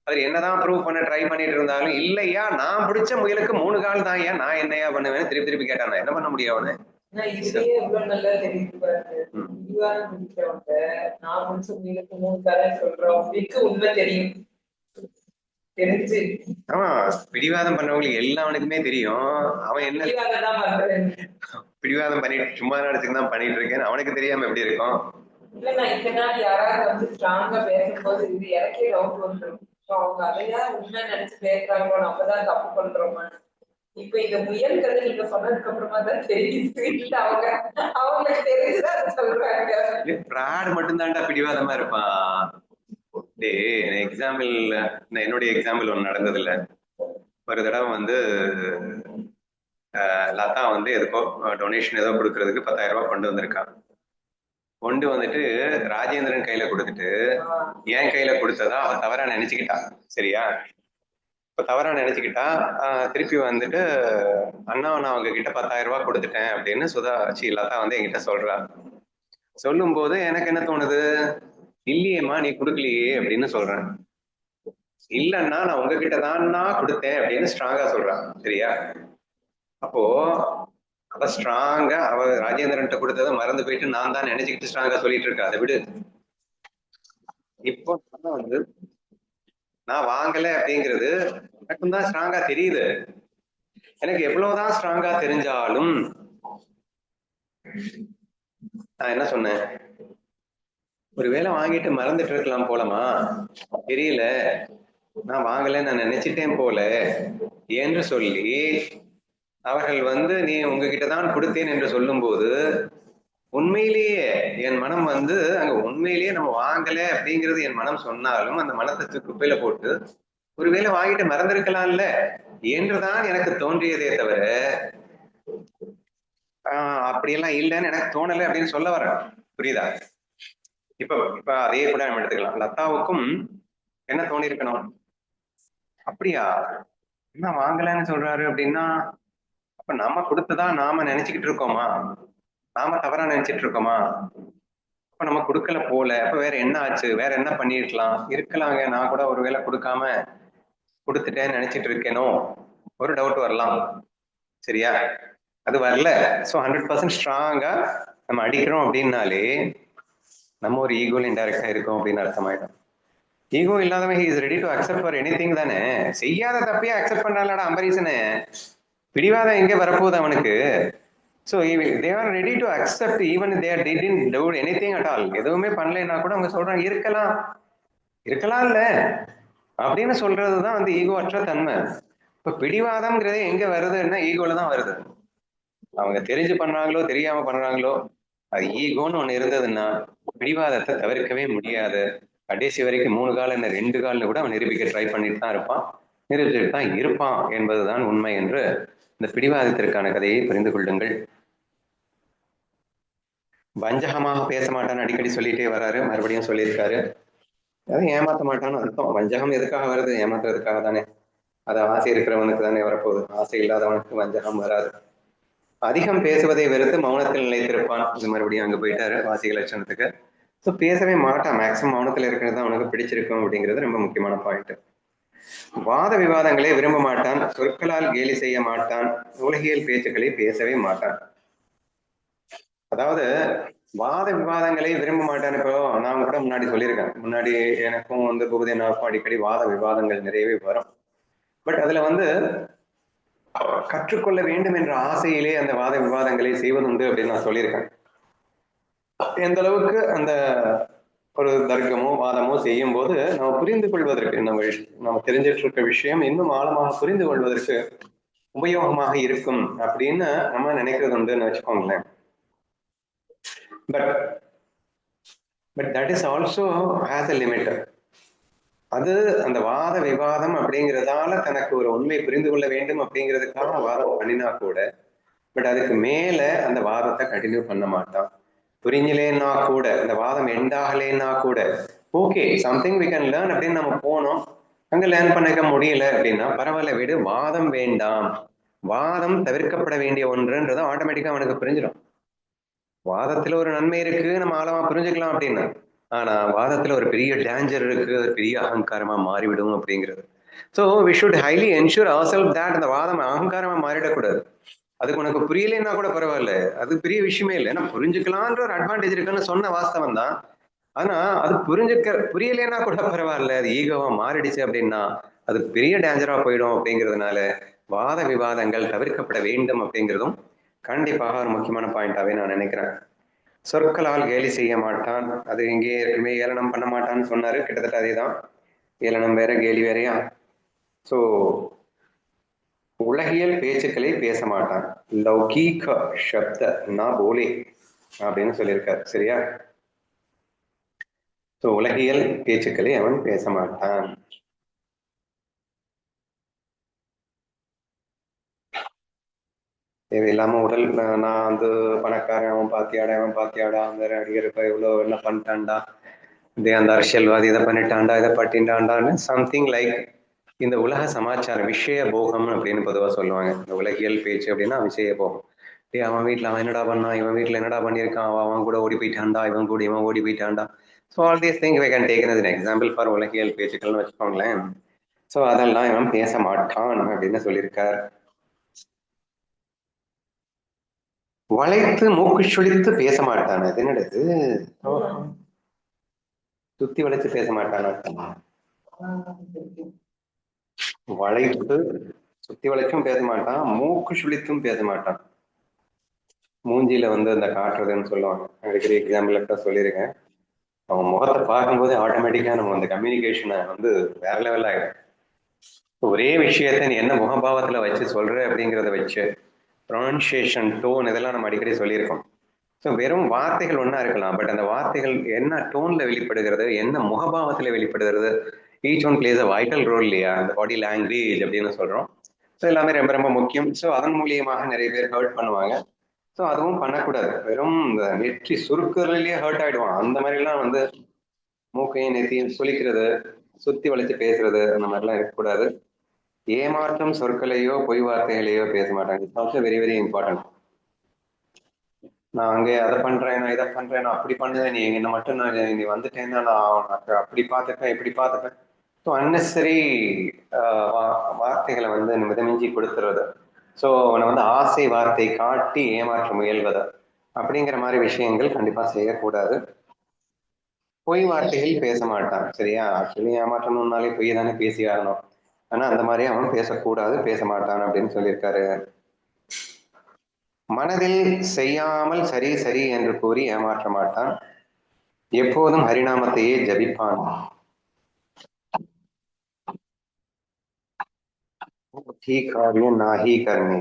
அது என்னதான் ப்ரூவ் பண்ண ட்ரை பண்ணிட்டு இருந்தாலும் இல்லையா நான் பிடிச்ச முயலுக்கு 3 கால் தான் ஐயா, நான் என்னையா பண்ணுவேன்னு திருப்பி திருப்பி கேட்டான். என்ன பண்ண முடியும் அவனு? இதுலயே இவ்வளவு நல்லா தெரியுது பாருங்க. பிடிவாதம் பிடிக்கிறவங்க நான் முடிச்ச முயலுக்கு 3 காலம் சொல்றவங்களுக்கு உண்மை தெரியும். தெரிஞ்சு ஆமா, பிடிவாதம் பண்றவங்களுக்கு எல்லாவனுக்குமே தெரியும். அவன் என்ன பிடிவாதம் தான் பண்றேன், பிடிவாதம் பண்ணிட்டு சும்மா நடச்சுக்கு தான் பண்ணிட்டு இருக்கேன்னு அவனுக்கு தெரியாம எப்படி இருக்கும்? இல்ல நான் இந்த நாள் யாராவது வந்து ஸ்ட்ராங்கா பேசும்போது இது எனக்கே டவுட் வந்துடும். அவங்க அதைதான் உண்மை நினைச்சு பேசுறாங்களோ, நம்மதான் தப்பு பண்றோமா? இப்ப இந்த முயல் கதை நீங்க சொன்னதுக்கு அப்புறமா தான் தெரியுது. இல்ல அவங்களுக்கு தெரிஞ்சுதான் சொல்றாங்க. பிராட் மட்டும்தான்டா பிடிவாதமா இருப்பான். எக்ஸாம்பிள், என்னுடைய எக்ஸாம்பிள் ஒண்ணு நடந்தது இல்ல. ஒரு தடவை வந்து லதா வந்து எதுக்கோ டொனேஷன் ஏதோ கொடுக்கறதுக்கு 10,000 ரூபாய் கொண்டு வந்திருக்கான். கொண்டு வந்துட்டு ராஜேந்திரன் கையில கொடுத்துட்டு என் கையில கொடுத்ததா அவ தவறா நினைச்சுக்கிட்டா. சரியா? இப்ப தவறா நினைச்சுக்கிட்டா. திருப்பி வந்துட்டு அண்ணா நான் அவங்க கிட்ட 10,000 ரூபாய் கொடுத்துட்டேன் அப்படின்னு லதா வந்து என்கிட்ட சொல்றா. சொல்லும் போது எனக்கு என்ன தோணுது, இல்லையேம்மா நீ கொடுக்கலையே அப்படின்னு சொல்றேன். இல்லன்னா நான் உங்ககிட்ட தான்னா கொடுத்தேன் அப்படின்னு ஸ்ட்ராங்கா சொல்றான். சரியா? அப்போ அவ ஸ்ட்ராங்கா அவ ராஜேந்திரன் கொடுத்ததை மறந்து போயிட்டு நான் தான் நினைச்சுக்கிட்டு ஸ்ட்ராங்கா சொல்லிட்டு இருக்கா. அதை விடு. இப்போ வந்து நான் வாங்கல அப்படிங்கிறது எனக்கும் தான் ஸ்ட்ராங்கா தெரியுது. எனக்கு எவ்வளவுதான் ஸ்ட்ராங்கா தெரிஞ்சாலும் நான் என்ன சொன்னேன், ஒரு வேளை வாங்கிட்டு மறந்துட்டு இருக்கலாம் போலமா, தெரியல, நான் வாங்கல நான் நினைச்சிட்டேன் போல என்று சொல்லி அவர்கள் வந்து நீ உங்ககிட்ட தான் கொடுத்தேன் என்று சொல்லும் போது உண்மையிலேயே என் மனம் வந்து அங்க உண்மையிலேயே நம்ம வாங்கல அப்படிங்கிறது என் மனம் சொன்னாலும் அந்த மனத்தை குப்பையில போட்டு ஒருவேளை வாங்கிட்டு மறந்திருக்கலாம்ல என்றுதான் எனக்கு தோன்றியதே தவிர அப்படியெல்லாம் இல்லைன்னு எனக்கு தோணலை அப்படின்னு சொல்ல வரேன். புரியுதா? இப்ப அதே கூட நம்ம எடுத்துக்கலாம். லதாவுக்கும் என்ன தோணி இருக்கணும், அப்படியா என்ன வாங்கலன்னு சொல்றாரு அப்படின்னா அப்ப நம்ம கொடுத்ததா நாம நினைச்சுக்கிட்டு இருக்கோமா, நாம தவறா நினைச்சிட்டு இருக்கோமா? அப்ப நம்ம கொடுக்கல போல, அப்ப வேற என்ன ஆச்சு, வேற என்ன பண்ணிருக்கலாம் இருக்கலாங்க, நான் கூட ஒருவேளை கொடுக்காம கொடுத்துட்டேன்னு நினைச்சிட்டு இருக்கேனோ ஒரு டவுட் வரலாம். சரியா? அது வரல. ஸோ 100% ஸ்ட்ராங்கா நம்ம அடிக்கிறோம் அப்படின்னாலே நம்ம ஒரு ஈகோல இன்டைரக்டா இருக்கோம் அப்படின்னு அர்த்தமாயிடும். ஈகோ இல்லாதவன் he is ready to accept for anything தானே. செய்யாத தப்பையே அக்செப்ட் பண்றான்லடா அம்பரீஷனே. பிடிவாதம் எங்கே வரப்போகுது அவனுக்கு? So they are ready to accept even they didn't two anything at all. எதுவுமே பண்ணலைன்னா கூட அவங்க சொல்றாங்க இருக்கலாம் இல்ல அப்படின்னு சொல்றதுதான் வந்து ஈகோ அற்ற தன்மை. இப்ப பிடிவாதம்ங்கிறதே எங்க வருதுன்னா ஈகோல தான் வருது. அவங்க தெரிஞ்சு பண்றாங்களோ தெரியாம பண்றாங்களோ, அது ஈகோன்னு ஒண்ணு இருந்ததுன்னா பிடிவாதத்தை தவிர்க்கவே முடியாது. கடைசி வரைக்கும் 3 கால் என்ன 2 கால்னு கூட அவன் நிரூபிக்க ட்ரை பண்ணிட்டு தான் இருப்பான், நிரூபிச்சுட்டு தான் இருப்பான் என்பதுதான் உண்மை என்று இந்த பிடிவாதத்திற்கான கதையை புரிந்து கொள்ளுங்கள். வஞ்சகமாக பேச மாட்டான்னு அடிக்கடி சொல்லிட்டே வராரு, மறுபடியும் சொல்லியிருக்காரு. அதை ஏமாத்த மாட்டான்னு அர்த்தம். வஞ்சகம் எதுக்காக வருது? ஏமாத்துறதுக்காக தானே. அது ஆசை இருக்கிறவனுக்கு தானே வரப்போகுது, ஆசை இல்லாதவனுக்கு வஞ்சகம் வராது. அதிகம் பேசுவதை வெறுத்து மௌனத்தில் நிலைத்திருப்பான். இது மறுபடியும் அங்க போயிட்டாரு வாசிக லட்சணத்துக்கு. ஸோ பேசவே மாட்டான், மேக்சிமம் மௌனத்தில் இருக்கிறது தான் அவனுக்கு பிடிச்சிருக்கும் அப்படிங்கிறது ரொம்ப முக்கியமான பாயிண்ட். வாத விவாதங்களை விரும்ப மாட்டான், சொற்களால் கேலி செய்ய மாட்டான், உலகியல் பேச்சுக்களை பேசவே மாட்டான். அதாவது வாத விவாதங்களை விரும்ப மாட்டேன்னு இப்போ நான் கூட முன்னாடி சொல்லியிருக்கேன். முன்னாடி எனக்கும் வந்து பூபதினாவுக்கும் அடிக்கடி வாத விவாதங்கள் நிறையவே வரும். பட் அதுல வந்து கற்றுக்கொள்ள வேண்டும் என்ற ஆசையிலே அந்த வாத விவாதங்களை செய்வதுண்டு அப்படின்னு நான் சொல்லியிருக்கேன். எந்த அளவுக்கு அந்த ஒரு தர்க்கமோ வாதமோ செய்யும் போது நம்ம புரிந்து கொள்வதற்கு நம்ம தெரிஞ்சிட்டு இருக்க விஷயம் இன்னும் ஆழமாக புரிந்து கொள்வதற்கு உபயோகமாக இருக்கும் அப்படின்னு நம்ம நினைக்கிறது உண்டுன்னு வச்சுக்கோங்களேன். But but that is also has a limit. அது அந்த வாத விவாதம் அப்படிங்கிறதால தனக்கு ஒரு உண்மை புரிந்து கொள்ள வேண்டும் அப்படிங்கிறதுக்காக வாதம் பண்ணினா கூட பட் அதுக்கு மேல அந்த வாதத்தை கண்டினியூ பண்ண மாட்டான். புரிஞ்சலேன்னா கூட இந்த வாதம் எண்டாகலேன்னா கூட okay something we can learn அப்படின்னு நம்ம போனோம், அங்க லேர்ன் பண்ணிக்க முடியல அப்படின்னா பரவாயில்ல விடு, வாதம் வேண்டாம், வாதம் தவிர்க்கப்பட வேண்டிய ஒன்றுன்றது ஆட்டோமேட்டிக்கா அவனுக்கு புரிஞ்சிடும். வாதத்துல ஒரு நன்மை இருக்கு, நம்ம ஆழமா புரிஞ்சுக்கலாம் அப்படின்னு. ஆனா வாதத்துல ஒரு பெரிய டேஞ்சர் இருக்கு, ஒரு பெரிய அகங்காரமா மாறிவிடும் அப்படிங்கிறது. So we should highly ensure our self that அந்த வாதம் அகங்காரமா மாறிடக்கூடாது. அதுக்கு உனக்கு புரியலைன்னா கூட பரவாயில்ல, அது பெரிய விஷயமே இல்லை. ஏன்னா புரிஞ்சுக்கலான்ற ஒரு அட்வான்டேஜ் இருக்குன்னு சொன்ன வாஸ்தவம் தான். ஆனா அது புரியலைன்னா கூட பரவாயில்ல, அது ஈகோவா மாறிடுச்சு அப்படின்னா அது பெரிய டேஞ்சரா போயிடும். அப்படிங்கிறதுனால வாத விவாதங்கள் தவிர்க்கப்பட வேண்டும் அப்படிங்கிறதும் கண்டிப்பாக ஒரு முக்கியமான பாயிண்டாவே நான் நினைக்கிறேன். சொற்களால் கேலி செய்ய மாட்டான், அது இங்கே ஏற்கனவே ஏளனம் பண்ண மாட்டான்னு சொன்னாரு, கிட்டத்தட்ட அதே தான். ஏளனம் வேற கேலி வேறையா. ஸோ உலகியல் பேச்சுக்களை பேச மாட்டான், லௌகீக சப்த நான் போலே அப்படின்னு சொல்லியிருக்காரு. சரியா? ஸோ உலகியல் பேச்சுக்களை அவன் பேச மாட்டான். தேவையில்லாம உடல் நான் வந்து பணக்காரன், அவன் பாத்தியாடா, அவன் பாத்தியாடா, அந்த நடிகர் இப்ப இவ்வளவு என்ன பண்ணிட்டான்டா, இதே அந்த அரசியல்வாதி இதை பண்ணிட்டான்டா, இதை பட்டின்டாண்டான்னு சம்திங் லைக் இந்த உலக சமாச்சாரம் விஷய போகம் அப்படின்னு பொதுவாக சொல்லுவாங்க. இந்த உலகியல் பேச்சு அப்படின்னா விஷய போகம். அவன் வீட்டுல அவன் என்னடா பண்ணான், இவன் வீட்டுல என்னடா பண்ணியிருக்கான், அவன் கூட ஓடி போயிட்டான்டா, இவன் கூட இவன் ஓடி போயிட்டான்டா. So all these thing we can take as an example for உலகியல் பேச்சுக்கள்னு வச்சுக்கோங்களேன். ஸோ அதெல்லாம் இவன் பேச மாட்டான் அப்படின்னு சொல்லியிருக்கார். வளைத்து மூக்கு சுழித்து பேச மாட்டான், அது என்னது? சுத்தி வளைச்சு பேச மாட்டான். வளைத்து சுத்தி வளைச்சும் பேச மாட்டான், மூக்கு சுழித்தும் பேச மாட்டான். மூஞ்சியில வந்து அந்த காட்டுறதுன்னு சொல்லுவாங்க, அடிக்கடி எக்ஸாம்பிள் கூட சொல்லியிருக்கேன். அவன் முகத்தை பார்க்கும்போது ஆட்டோமேட்டிக்கா நம்ம அந்த கம்யூனிகேஷனை வந்து வேற லெவல் ஆகிடும். ஒரே விஷயத்த நீ என்ன முகபாவத்துல வச்சு சொல்ற அப்படிங்கிறத வச்சு ப்ரொனன்சியேஷன், டோன், இதெல்லாம் நம்ம அடிக்கடி சொல்லியிருக்கோம். ஸோ வெறும் வார்த்தைகள் ஒன்றா இருக்கலாம், பட் அந்த வார்த்தைகள் என்ன டோன்ல வெளிப்படுகிறது, என்ன முகபாவத்துல வெளிப்படுகிறது, each one plays a vital role இல்லையா, அந்த பாடி லாங்குவேஜ் அப்படின்னு சொல்றோம். ஸோ எல்லாமே ரொம்ப ரொம்ப முக்கியம். ஸோ அதன் மூலியமாக நிறைய பேர் ஹர்ட் பண்ணுவாங்க. ஸோ அதுவும் பண்ணக்கூடாது. வெறும் இந்த நெற்றி சுருக்குறதுலயே ஹர்ட் ஆயிடுவான். அந்த மாதிரிலாம் வந்து மூக்கையும் நெத்தியும் சுளிக்கிறது, சுத்தி வளைச்சு பேசுறது, அந்த மாதிரிலாம் இருக்கக்கூடாது. ஏமாற்றும் சொற்களையோ பொய் வார்த்தைகளையோ பேச மாட்டாங்க. It's also very very important. நான் அங்கே அதை பண்றேன், நான் இதை பண்றேன், நான் அப்படி பண்ணுவேன், நீ என்ன மட்டும் நான் நீ வந்துட்டேன்னா நான் உனக்கு அப்படி பார்த்துப்பேன், இப்படி பார்த்துப்பேன். ஸோ அன்னெசரி வார்த்தைகளை வந்து மிதமிஞ்சி கொடுத்துறது. ஸோ அவனை வந்து ஆசை வார்த்தை காட்டி ஏமாற்ற முயல்வது அப்படிங்கிற மாதிரி விஷயங்கள் கண்டிப்பா செய்யக்கூடாது. பொய் வார்த்தைகள் பேச மாட்டான். சரியா? ஆக்சுவலி ஏமாற்றணும்னாலே பொய் தானே பேசி ஆகணும். ஆனா அந்த மாதிரி அவன் பேசக்கூடாது, பேச மாட்டான் அப்படின்னு சொல்லியிருக்காரு. மனதில் செய்யாமல் சரி சரி என்று கூறி ஏமாற்ற மாட்டான், எப்போதும் ஹரிநாமத்தையே ஜபிப்பான். ठीक कार्य नाही करने,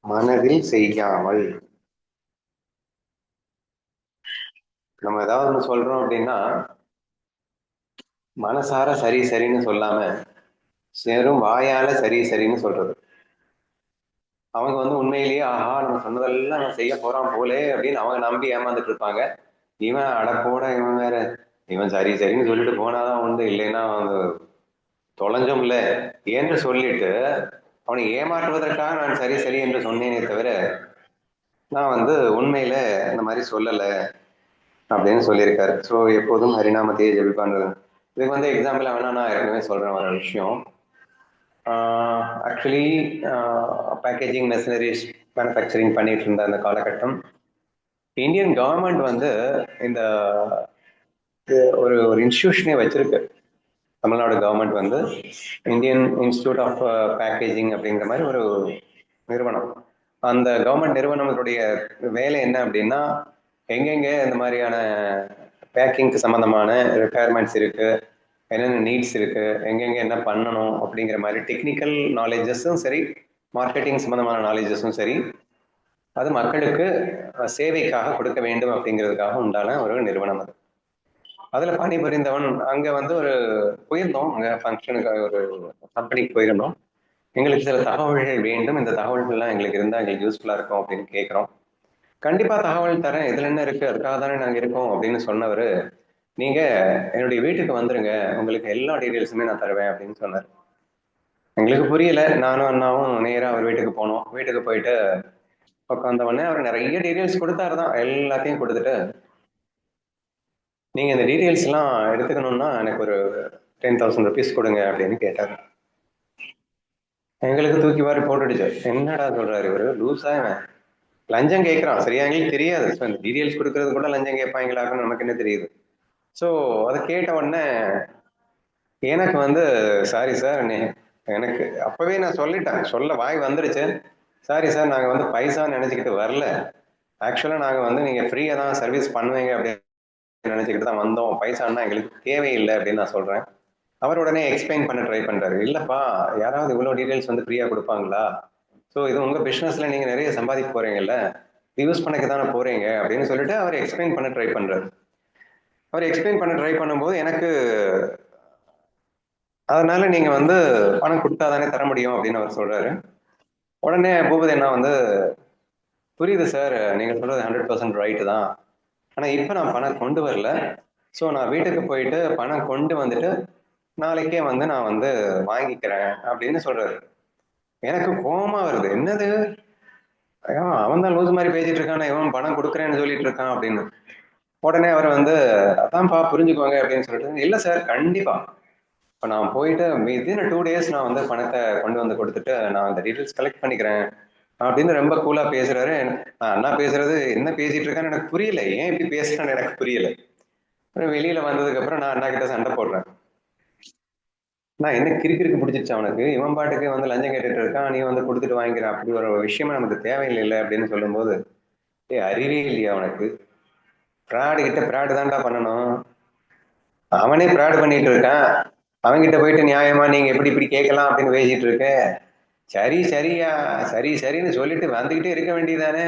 மனதில் செய்யாமல். நம்ம ஏதாவது ஒண்ணு சொல்றோம் அப்படின்னா மனசார சரி சரின்னு சொல்லாம வெறும் வாயால சரி சரின்னு சொல்றது. அவங்க வந்து உண்மையிலேயே ஆஹா நம்ம சொன்னதெல்லாம் நான் செய்ய போறான் போலே அப்படின்னு அவங்க நம்பி ஏமாந்துட்டு இருப்பாங்க. இவன் அடப்போட இவன் வேற, இவன் சரி சரின்னு சொல்லிட்டு போனாதான் உண்டு, இல்லைன்னா அவங்க தொலைஞ்சோம்ல என்று சொல்லிட்டு அவனை ஏமாற்றுவதற்காக நான் சரி சரி என்று சொன்னேனே தவிர நான் வந்து உண்மையில இந்த மாதிரி சொல்லல அப்படின்னு சொல்லியிருக்காரு. ஸோ எப்போதும் ஹரிநாமத்தையே ஜெபிப்பான்றது. இதுக்கு வந்து எக்ஸாம்பிள் வேணா நான் ஏற்கனவே சொல்றேன் ஒரு விஷயம். ஆக்சுவலி பேக்கேஜிங் மெஷினரிஸ் மேனுஃபேக்சரிங் பண்ணிட்டு இருந்த அந்த காலகட்டம் இந்தியன் கவர்மெண்ட் வந்து இந்த ஒரு ஒரு இன்ஸ்டிடியூஷனே வச்சிருக்கு. தமிழ்நாடு கவர்மெண்ட் வந்து இந்தியன் இன்ஸ்டிடியூட் ஆஃப் பேக்கேஜிங் அப்படிங்கிற மாதிரி ஒரு நிறுவனம். அந்த கவர்மெண்ட் நிறுவனங்களுடைய வேலை என்ன அப்படின்னா, எங்கெங்க இந்த மாதிரியான பேக்கிங்க்கு சம்மந்தமான ரெக்குயர்மெண்ட்ஸ் இருக்கு, என்னென்ன நீட்ஸ் இருக்கு, எங்கெங்க என்ன பண்ணணும் அப்படிங்கிற மாதிரி டெக்னிக்கல் நாலேஜஸும் சரி, மார்க்கெட்டிங் சம்மந்தமான நாலேஜஸும் சரி, அது மக்களுக்கு சேவைக்காக கொடுக்க வேண்டும் அப்படிங்கிறதுக்காக உண்டான ஒரு நிறுவனம் அது. அதுல பணிபுரிந்தவன் அங்க வந்து ஒரு போயிருந்தோம், அங்க ஃபங்க்ஷனுக்காக ஒரு கம்பெனிக்கு போயிருந்தோம். எங்களுக்கு சில தகவல்கள் வேண்டும், இந்த தகவல்கள்லாம் எங்களுக்கு இருந்தால் எங்களுக்கு யூஸ்ஃபுல்லா இருக்கும் அப்படின்னு கேட்குறோம். கண்டிப்பா தகவல் தரேன், இதுல என்ன இருக்கு, அதுக்காக தானே நாங்க இருக்கோம் அப்படின்னு சொன்னவர், நீங்க என்னுடைய வீட்டுக்கு வந்துருங்க, உங்களுக்கு எல்லா டீட்டெயில்ஸுமே நான் தருவேன் அப்படின்னு சொன்னார். எங்களுக்கு புரியல, நானும் அண்ணாவும் நேரா அவர் வீட்டுக்கு போனோம். வீட்டுக்கு போயிட்டு உட்காந்தவொடனே அவர் நிறைய டீட்டெயில்ஸ் கொடுத்தாரு தான், எல்லாத்தையும் கொடுத்துட்டு, நீங்க இந்த டீட்டெயில்ஸ் எல்லாம் எடுத்துக்கணும்னா எனக்கு ஒரு 10,000 rupees கொடுங்க அப்படின்னு கேட்டார். எங்களுக்கு தூக்கி வாரி போட்டுடுச்சு. என்னடா சொல்றாரு இவரு, லூஸா இவன், லஞ்சம் கேட்கறான். சரியா எங்களுக்கு தெரியாது, இந்த டீட்டெயில்ஸ் கொடுக்கறது கூட லஞ்சம் கேட்பாங்களாக்குன்னு நமக்கு என்ன தெரியுது. ஸோ அதை கேட்ட உடனே எனக்கு வந்து சாரி சார், எனக்கு அப்பவே நான் சொல்லிட்டேன், சொல்ல வாய் வந்துருச்சு. சாரி சார், நாங்கள் வந்து பைசா நினைச்சுக்கிட்டு வரல, ஆக்சுவலாக நாங்கள் வந்து நீங்கள் ஃப்ரீயாக தான் சர்வீஸ் பண்ணுவீங்க அப்படின்னு நினைச்சுக்கிட்டு தான் வந்தோம், பைசான்னா எங்களுக்கு தேவையில்லை அப்படின்னு நான் சொல்றேன். அவர் உடனே எக்ஸ்பிளைன் பண்ண ட்ரை பண்றாரு. இல்லப்பா, யாராவது இவ்வளோ டீட்டெயில்ஸ் வந்து ஃப்ரீயா கொடுப்பாங்களா? ஸோ இது உங்க பிசினஸ்ல நீங்க நிறைய சம்பாதிக்க போறீங்கல்ல, யூஸ் பண்ணக்கு தானே போறீங்க அப்படின்னு சொல்லிட்டு அவர் எக்ஸ்பிளைன் பண்ண ட்ரை பண்றாரு. அவர் எக்ஸ்பிளைன் பண்ண ட்ரை பண்ணும்போது எனக்கு அதனால நீங்க வந்து பணம் கொடுத்தா தானே தர முடியும் அப்படின்னு அவர் சொல்றாரு. உடனே பூபதி அண்ணா வந்து, புரியுது சார், நீங்க சொல்றது 100% ரைட்டு தான், ஆனா இப்ப நான் பணம் கொண்டு வரல, ஸோ நான் வீட்டுக்கு போயிட்டு பணம் கொண்டு வந்துட்டு நாளைக்கே வந்து நான் வந்து வாங்கிக்கிறேன் அப்படின்னு சொல்றாரு. எனக்கு கோபமா வருது, என்னது அவன் தான் லூஸ் மாதிரி பேசிட்டு இருக்கான், இவன் பணம் கொடுக்குறேன்னு சொல்லிட்டு இருக்கான் அப்படின்னு. உடனே அவர் வந்து, அதான்ப்பா புரிஞ்சுக்கோங்க அப்படின்னு சொல்லிட்டு, இல்லை சார் கண்டிப்பா இப்போ நான் போயிட்டு வித்தின் 2 days நான் வந்து பணத்தை கொண்டு வந்து கொடுத்துட்டு நான் அந்த டீட்டெயில்ஸ் கலெக்ட் பண்ணிக்கிறேன் அப்படின்னு ரொம்ப கூலா பேசுறாரு. அண்ணா பேசுறது என்ன பேசிட்டு இருக்கான்னு எனக்கு புரியல, ஏன் இப்படி பேசுறான்னு எனக்கு புரியல. அப்புறம் வெளியில வந்ததுக்கு அப்புறம் நான் அண்ணா கிட்ட சண்டை போடுறேன். நான் என்ன கிறுக்கிறுக்கு பிடிச்சிருச்சு அவனுக்கு, இவன் பாட்டுக்கு வந்து லஞ்சம் கேட்டுட்டு இருக்கான், நீ வந்து கொடுத்துட்டு வாங்கிக்கிற, அப்படி ஒரு விஷயமா நமக்கு தேவையில்லை அப்படின்னு சொல்லும்போது, அறிவே இல்லையா அவனுக்கு, ப்ராடு கிட்ட ப்ராடு தான்டா பண்ணணும், அவனே ப்ராடு பண்ணிட்டு இருக்கான், அவன்கிட்ட போயிட்டு நியாயமா நீங்க எப்படி இப்படி கேட்கலாம் அப்படின்னு பேசிட்டு இருக்க, சரி சரியா சரி சரின்னு சொல்லிட்டு வந்துகிட்டே இருக்க வேண்டியதானே,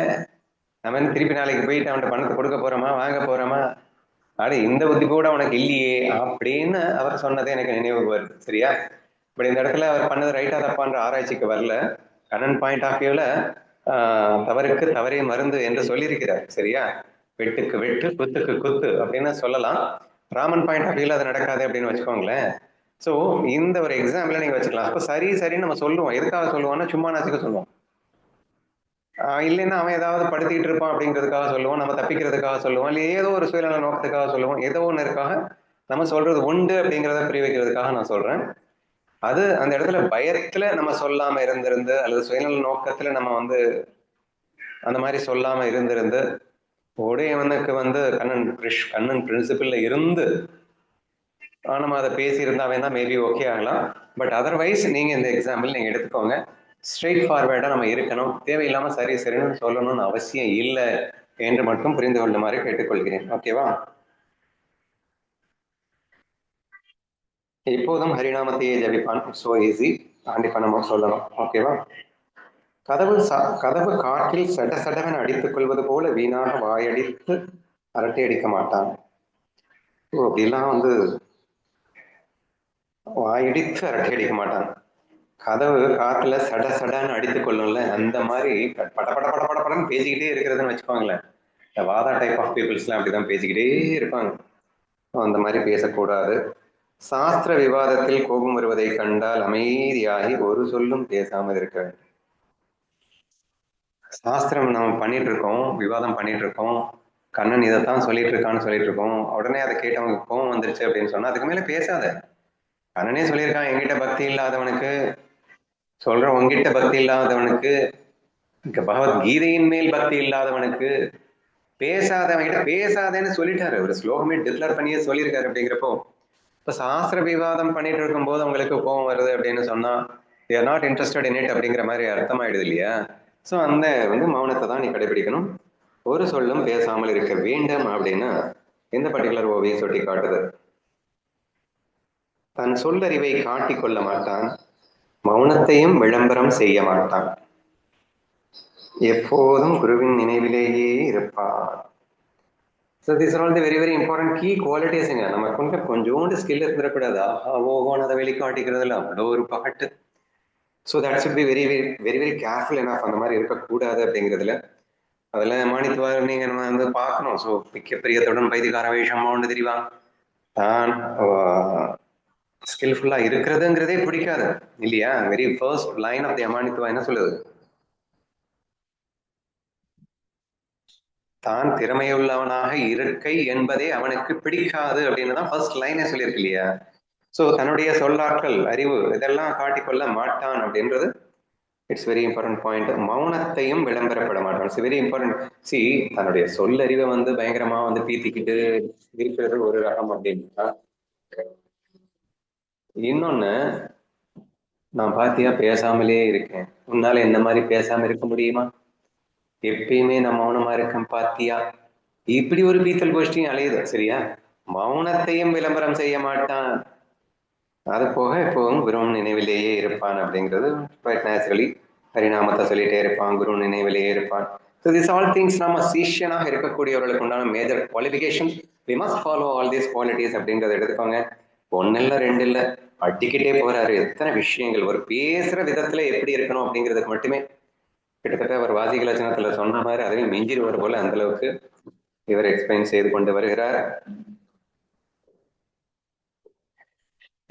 நம்ம என்ன திருப்பி நாளைக்கு போயிட்டு அவன்கிட்ட பணத்தை கொடுக்க போறோமா வாங்க போறோமா, அட இந்த புத்தி கூட உனக்கு இல்லையே அப்படின்னு அவர் சொன்னதே எனக்கு நினைவுக்கு வருது. சரியா, இப்படி இந்த இடத்துல அவர் பண்ணது ரைட்டா தப்பான்ற ஆராய்ச்சிக்கு வரல, கண்ணன் பாயிண்ட் ஆஃப் வியூல தவறுக்கு தவறே மருந்து என்று சொல்லியிருக்கிறார். சரியா, வெட்டுக்கு வெட்டு குத்துக்கு குத்து அப்படின்னு சொல்லலாம். ராமன் பாயிண்ட் ஆஃப் வியூல அது நடக்காது அப்படின்னு வச்சுக்கோங்களேன். ஸோ இந்த ஒரு எக்ஸாம்பிள் நீங்க வச்சுக்கலாம். அப்போ சரி சரின்னு நம்ம சொல்லுவோம், எதுக்காக சொல்லுவோம்னா சும்மா நாச்சுக்க சொல்லுவோம், இல்லைன்னா அவன் ஏதாவது படுத்திட்டு இருப்பான் அப்படிங்கிறதுக்காக சொல்லுவோம், நம்ம தப்பிக்கிறதுக்காக சொல்லுவோம், இல்லை ஏதோ ஒரு சுயநல நோக்கத்துக்காக சொல்லுவோம், ஏதோ ஒன்று இருக்காக நம்ம சொல்றது உண்டு அப்படிங்கிறத புரிய வைக்கிறதுக்காக நான் சொல்றேன். அது அந்த இடத்துல பயத்துல நம்ம சொல்லாம இருந்திருந்து, அல்லது சுயநல நோக்கத்துல நம்ம வந்து அந்த மாதிரி சொல்லாம இருந்திருந்து, உடையவனுக்கு வந்து கண்ணன் பிரின்சிபிள்ல இருந்து நம்ம அதை பேசியிருந்தா வேணா மேபி ஓகே ஆகலாம். பட் அதர்வைஸ் நீங்க இந்த எக்ஸாம்பிள் நீங்க எடுத்துக்கோங்க, ஸ்ட்ரெயிட் ஃபார்வேர்டா நம்ம இருக்கணும், தேவையில்லாம சரி சரின்னு சொல்லணும்னு அவசியம் இல்லை என்று மட்டும் புரிந்து கொள்ளுமாறு கேட்டுக்கொள்கிறேன். ஓகேவா? இப்போதும் ஹரிநாமத்தையே ஜபிப்பான், சோ ஈஸி, கண்டிப்பா நம்ம சொல்லணும். ஓகேவா? கதவு காற்றில் சட சடவென அடித்துக் கொள்வது போல வீணாக வாயடித்து அரட்டை அடிக்க மாட்டான். அப்படிலாம் வந்து வாயடித்து அரட்டை அடிக்க மாட்டான். கதவு காற்றுல சட சடன்னு அடித்துக் கொள்ளும்ல, அந்த மாதிரி பட பட பட பட படன்னு பேசிக்கிட்டே இருக்கிறதுன்னு வச்சுக்கோங்களேன். இந்த வாதா டைப் ஆஃப் பீப்புள்ஸ்லாம் அப்படிதான் பேசிக்கிட்டே இருப்பாங்க. அந்த மாதிரி பேசக்கூடாது. சாஸ்திர விவாதத்தில் கோபம் வருவதை கண்டால் அமைதியாகி ஒரு சொல்லும் பேசாமல் இருக்க வேண்டும். சாஸ்திரம் நம்ம பண்ணிட்டு இருக்கோம், விவாதம் பண்ணிட்டு இருக்கோம், கண்ணன் இதைத்தான் சொல்லிட்டு இருக்கான்னு சொல்லிட்டு இருக்கோம், உடனே அதை கேட்டவங்க கோபம் வந்துருச்சு அப்படின்னு சொன்னா அதுக்கு மேல பேசாத. கண்ணனே சொல்லியிருக்கான், என்கிட்ட பக்தி இல்லாதவனுக்கு சொல்ற உங்ககிட்ட பக்தி இல்லாதவனுக்கு, பகவத்கீதையின் மேல் பக்தி இல்லாதவனுக்கு, பேசாதவன்கிட்ட பேசாதேன்னு சொல்லிட்டாரு. ஒரு ஸ்லோகமே டிக்ளேர் பண்ணியே சொல்லியிருக்காரு. அப்படிங்கிறப்போ இப்ப சாஸ்திர விவாதம் பண்ணிட்டு இருக்கும் போது அவங்களுக்கு கோபம் வருது அப்படின்னு சொன்னா they are not interested in it அப்படிங்கிற மாதிரி அர்த்தமாயிடுது இல்லையா? ஸோ அந்த மௌனத்தை தான் நீ கடைபிடிக்கணும். ஒரு சொல்லும் பேசாமல் இருக்க வேண்டும் அப்படின்னா எந்த பர்டிகுலர் ஓவியை சுட்டி காட்டுது? தன் சொல்லறிவை காட்டிக் கொள்ள மாட்டான், மௌனத்தையும் விளம்பரம் செய்ய மாட்டான், எப்போதும் குருவின் நினைவிலேயே இருப்பான். So these are all the very very important key qualities. நமக்கு கொஞ்சோண்டு ஸ்கில் இருந்துடக்கூடாது. ஆஹா ஓகோன்னு அதை வெளிக்காட்டிக்கிறதுல அவ்வளோ ஒரு பகட்டு. So that should be very very very very careful enough. அந்த மாதிரி இருக்கக்கூடாது அப்படிங்கிறதுல அதில் மாணித்துவார் நீங்க நம்ம பார்க்கணும். ஸோ மிக்க பிரியத்துடன் பைதிகார வேஷமா ஒன்று தெரிவான். தான் ஸ்கில்ஃபுல்லா இருக்கிறதுங்கிறதே பிடிக்காது இல்லையா? Very first line of the அமானித்துவா என்ன சொல்லுது? தான் திறமையுள்ளவனாக இருக்கை என்பதே அவனுக்கு பிடிக்காது அப்படின்னு தான் ஃபர்ஸ்ட் லைனே சொல்லியிருக்கு இல்லையா? ஸோ தன்னுடைய சொல்லாற்றல், அறிவு இதெல்லாம் காட்டிக்கொள்ள மாட்டான் அப்படின்றது இட்ஸ் வெரி இம்பார்ட்டன்ட் பாயிண்ட். மௌனத்தையும் விளம்பரப்பட மாட்டான். It's very important. சி தன்னுடைய சொல்லறிவை பயங்கரமா பீத்திக்கிட்டு இருக்கிறது ஒரு ரகம் அப்படின்னா, இன்னொன்னு நான் பாத்தியா பேசாமலே இருக்கேன், உன்னால என்ன மாதிரி பேசாம இருக்க முடியுமா, எப்பயுமே நான் மௌனமா இருக்கேன் பாத்தியா, இப்படி ஒரு பீத்தல் கோஷ்டியும் அலையுது. சரியா? மௌனத்தையும் விளம்பரம் செய்ய மாட்டான், அது போக எப்போவும் குரு நினைவிலேயே இருப்பான் அப்படிங்கிறது நேச்சுரலி ஹரிநாமத்தை சொல்லிட்டே இருப்பான், குரு நினைவிலேயே இருப்பான். ஸோ திஸ் ஆல் திங்ஸ் நம்ம சீஷனாக இருக்கக்கூடியவர்களுக்கு உண்டான major qualification. We must follow all these qualities அப்படிங்கிறத எடுத்துக்கோங்க. ஒன்னு இல்லை ரெண்டு இல்லை, அடிக்கிட்டே போறாரு. எத்தனை விஷயங்கள் ஒரு பேசுற விதத்துல எப்படி இருக்கணும் அப்படிங்கிறதுக்கு மட்டுமே கிட்டத்தட்ட அவர் வாசிக லட்சணத்துல சொன்ன மாதிரி அதுவே மிஞ்சிடுவார் போல அந்த அளவுக்கு இவர் எக்ஸ்பிளைன் செய்து கொண்டு வருகிறார்.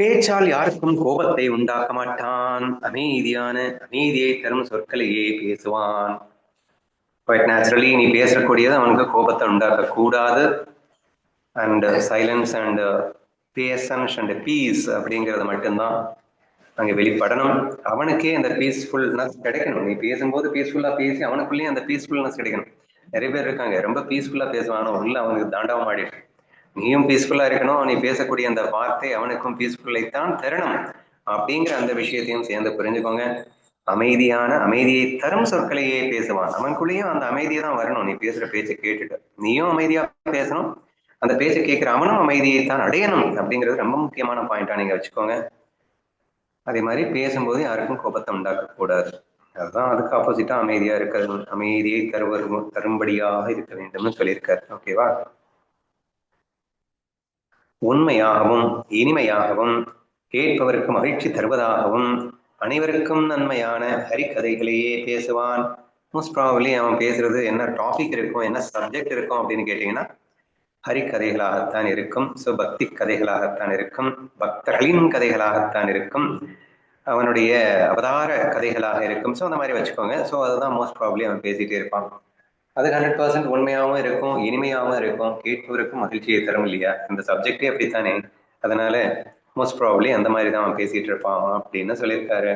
பேச்சால் யாருக்கும் கோபத்தை உண்டாக்க மாட்டான், அமைதியை தரும் சொற்களையே பேசுவான். குவைட் நேச்சுரலி நீ பேசக்கூடியது அவனுக்கு கோபத்தை உண்டாக்க கூடாது. And silence and patience and peace அப்படிங்கிறது மட்டும்தான் அங்கே வெளிப்படணும். அவனுக்கே அந்த பீஸ்ஃபுல்னஸ் கிடைக்கணும். நீ பேசும்போது பீஸ்ஃபுல்லா பேசி அவனுக்குள்ளேயே அந்த பீஸ்ஃபுல்னஸ் கிடைக்கணும். நிறைய பேர் இருக்காங்க ரொம்ப பீஸ்ஃபுல்லா பேசுவானோ உள்ள அவனுக்கு தாண்டவம் ஆடிட்டு. நீயும் பீஸ்ஃபுல்லா இருக்கணும், நீ பேசக்கூடிய அந்த வார்த்தை அவனுக்கும் பீஸ்ஃபுல்லைத்தான் தரணும் அப்படிங்கிற அந்த விஷயத்தையும் சேர்ந்து புரிஞ்சுக்கோங்க. அமைதியை தரும் சொற்களையே பேசுவான். அவனுக்குள்ளேயும் அந்த அமைதியை தான் வரணும். நீ பேசுற பேச்சை கேட்டுட்டு நீயும் அமைதியா பேசணும், அந்த பேச்சை கேட்கிற அவனும் அமைதியை தான் அடையணும் அப்படிங்கிறது ரொம்ப முக்கியமான பாயிண்டா நீங்க வச்சுக்கோங்க. அதே மாதிரி பேசும்போது யாருக்கும் கோபத்தை உண்டாக்க கூடாது. அதுதான் அதுக்கு ஆப்போசிட்டா அமைதியா இருக்க, அமைதியை தரும்படியாக இருக்க வேண்டும்னு சொல்லியிருக்காரு. ஓகேவா? உண்மையாகவும் இனிமையாகவும் கேட்பவருக்கு மகிழ்ச்சி தருவதாகவும் அனைவருக்கும் நன்மையான ஹரிக்கதைகளையே பேசுவான். மோஸ்ட் ப்ராபப்லி அவன் பேசுறது என்ன டாபிக் இருக்கும், என்ன சப்ஜெக்ட் இருக்கும் அப்படின்னு கேட்டீங்கன்னா ஹரிக்கதைகளாகத்தான் இருக்கும். ஸோ பக்தி கதைகளாகத்தான் இருக்கும், பக்தர்களின் கதைகளாகத்தான் இருக்கும், அவனுடைய அவதார கதைகளாக இருக்கும். ஸோ அந்த மாதிரி வச்சுக்கோங்க. ஸோ அதுதான் மோஸ்ட் ப்ராபப்லி அவன் பேசிட்டே இருப்பான். அது 100% உண்மையாகவும் இருக்கும், இனிமையாகவும் இருக்கும், கேட்பவருக்கும் மகிழ்ச்சியை தரும் இல்லையா? இந்த சப்ஜெக்டே அப்படித்தானே. அதனால மோஸ்ட் ப்ராபப்லி அந்த மாதிரி தான் அவன் பேசிட்டு இருப்பான் அப்படின்னு சொல்லியிருக்காரு.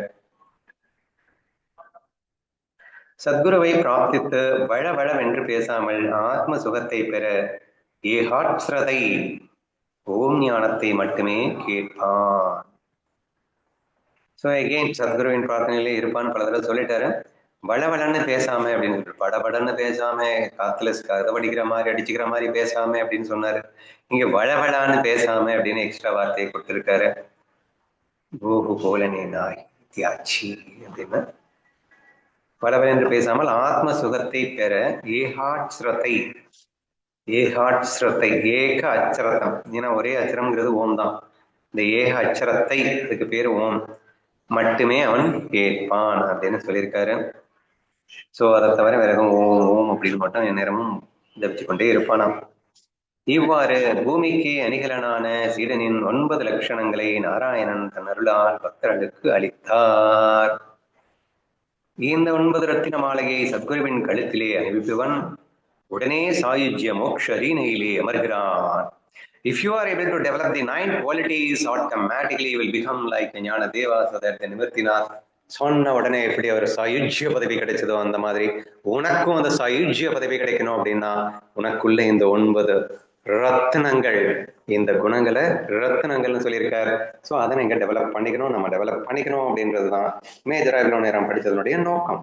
சத்குருவை பிரார்த்தித்து வளவளவென்று பேசாமல் ஆத்ம சுகத்தை பெற ஏகாட்சரதை ஓம் ஞானத்தை மட்டுமே கேட்பான். ஸோ எகெயின் சத்குருவின் பிரார்த்தனையிலே இருப்பான்னு பல தடவை சொல்லிட்டாரு. வளவளன்னு பேசாம அப்படின்னு சொல்லிட்டு படபடன்னு பேசாம காத்துல கதவடிக்கிற மாதிரி அடிச்சுக்கிற மாதிரி பேசாம அப்படின்னு சொன்னாரு. இங்க வளவளான்னு பேசாம அப்படின்னு எக்ஸ்ட்ரா வார்த்தையை கொடுத்திருக்காரு. கோகு போலனே நாய் தியாச்சி அப்படின்னு வளவல் என்று பேசாமல் ஆத்ம சுகத்தை பெற ஏகாட்சரத்தை ஏக அச்சரத்தம். ஏன்னா ஒரே அச்சரம்ங்கிறது ஓம் தான். இந்த ஏக அச்சரத்தை அதுக்கு பேரு ஓம் மட்டுமே அவன் கேட்பான் அப்படின்னு சொல்லியிருக்காரு. ஸோ அதை தவிர வேற எதுவும் ஓம் ஓம் அப்படின்னு மட்டும் நேரமும் ஜபிச்சு கொண்டே இருப்பானாம். இவ்வாறு பூமிக்கு அணிகலனான சீடனின் 9 லட்சணங்களை நாராயணன் தன் அருளால் பக்தர்களுக்கு அளித்தார். இந்த 9 ரத்தின மாலையை சத்குருவின் கழுத்திலே அணிவிப்பவன் உடனே சாயுஜ்ய மோக்ஷ ரீனையிலே அமர்கிறான். If you are able to develop the 9 qualities, automatically you will become like Jnana Deva, so that the Nivartinath சொன்ன உடனே எப்படி அவர் சாயுஜ்ய பதவி கிடைச்சதோ அந்த மாதிரி உனக்கும் அந்த சாயுஜ்ய பதவி கிடைக்கணும் அப்படின்னா உனக்குள்ள இந்த 9 ரத்தினங்கள், இந்த குணங்களை ரத்தினங்கள்னு சொல்லியிருக்காரு. ஸோ அதை நீங்க டெவலப் பண்ணிக்கணும், நம்ம டெவலப் பண்ணிக்கணும் அப்படின்றதுதான் மேஜரா இவ்வளவு நேரம் படித்ததனுடைய நோக்கம்.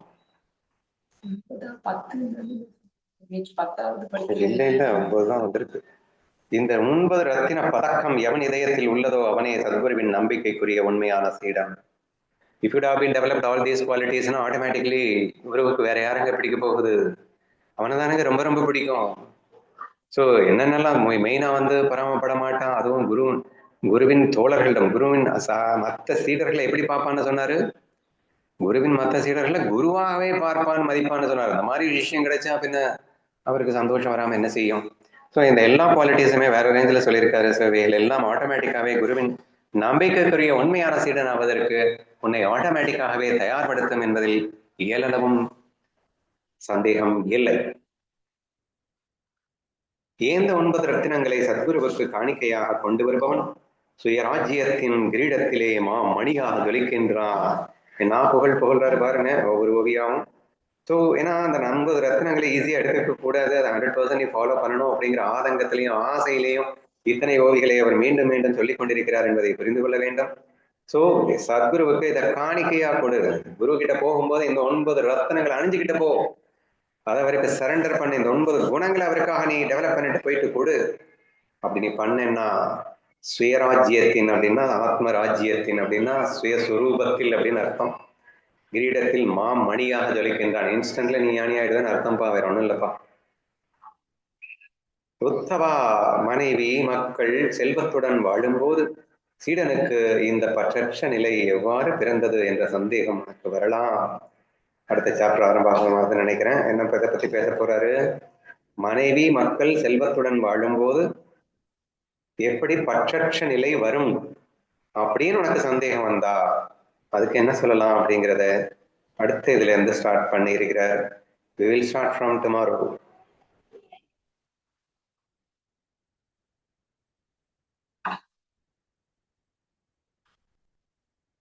இல்ல 9 தான் வந்திருக்கு. இந்த 9 ரத்தின பதக்கம் எவன் இதயத்தில் உள்ளதோ அவனே சத்குருவின் நம்பிக்கைக்குரிய உண்மையான சீடன். If you have been developed all these qualities, automatically குருவுக்கு வேற யாருங்க பிடிக்க போகுது? அவனை தானங்க ரொம்ப ரொம்ப பிடிக்கும். ஸோ என்னென்னலாம் மெயினா வந்து பராமப்பட மாட்டான், அதுவும் குருவின் தோழர்களிடம், குருவின் மற்ற சீடர்களை எப்படி பார்ப்பான்னு சொன்னாரு? குருவின் மற்ற சீடர்களை குருவாகவே பார்ப்பான், மதிப்பான்னு சொன்னார். அந்த மாதிரி விஷயம் கிடைச்சா பின்ன அவருக்கு சந்தோஷம் வராம என்ன செய்யும்? ஸோ இந்த எல்லா குவாலிட்டிஸுமே வேற ரேஞ்சில் சொல்லியிருக்காரு. ஸோ இவைகள் எல்லாம் ஆட்டோமேட்டிக்காவே குருவின் நம்பிக்கைக்குரிய உண்மையான சீடன் ஆவதற்கு உன்னை ஆட்டோமேட்டிக்காகவே தயார்படுத்தும் என்பதில் இயலளவும் சந்தேகம் இல்லை. ஏந்த 9 ரத்தினங்களை சத்குருவுக்கு காணிக்கையாக கொண்டு வருபவன் சுயராஜ்யத்தின் கிரீடத்திலே மணியாக ஜொலிக்கின்றான். என்ன புகழ்றாரு பாருங்க ஒவ்வொரு ஓவியாவும். ஸோ ஏன்னா அந்த 9 ரத்தினங்களை ஈஸியா எடுக்க கூடாது, அதை 100% நீ ஃபாலோ பண்ணணும் அப்படிங்கிற ஆதங்கத்திலையும் ஆசையிலையும் இத்தனை ஓவிகளை அவர் மீண்டும் மீண்டும் சொல்லிக் கொண்டிருக்கிறார் என்பதை புரிந்து கொள்ள வேண்டும். ஸோ சத்குருவுக்கு இதை காணிக்கையா கொடு. குரு கிட்ட போகும்போது இந்த 9 ரத்தினங்களை அணிஞ்சுக்கிட்ட போ, அதை அவருக்கு சரண்டர் பண்ண, இந்த 9 குணங்களை அவருக்காக நீ டெவலப் பண்ணிட்டு போயிட்டு கொடு. அப்படி நீ பண்ணேன்னா சுயராஜ்யத்தின் அப்படின்னா ஆத்ம ராஜ்யத்தின் அப்படின்னா சுயஸ்வரூபத்தில் அப்படின்னு அர்த்தம். கிரீடத்தில் மணியாக ஜொலிக்கின்றான். இன்ஸ்டன்ட்ல நீ ஞானி ஆயிடுதுன்னு அர்த்தம்ப்பா, வேற ஒண்ணும் இல்லப்பா. உத்தவா மனைவி மக்கள் செல்வத்துடன் வாழும்போது சீடனுக்கு இந்த பற்றற்ற நிலை எவ்வாறு பிறந்தது என்ற சந்தேகம் எனக்கு வரலாம். அடுத்த சாப்டர் ஆரம்பமாக நினைக்கிறேன். என்ன இதை பத்தி பேச போறாரு? மனைவி மக்கள் செல்வத்துடன் வாழும்போது எப்படி பற்றற்ற நிலை வரும் அப்படின்னு உனக்கு சந்தேகம் வந்தா அதுக்கு என்ன சொல்லலாம் அப்படிங்கிறத அடுத்த இதுல இருந்து ஸ்டார்ட் பண்ணி இருக்கிறார். We will start from tomorrow.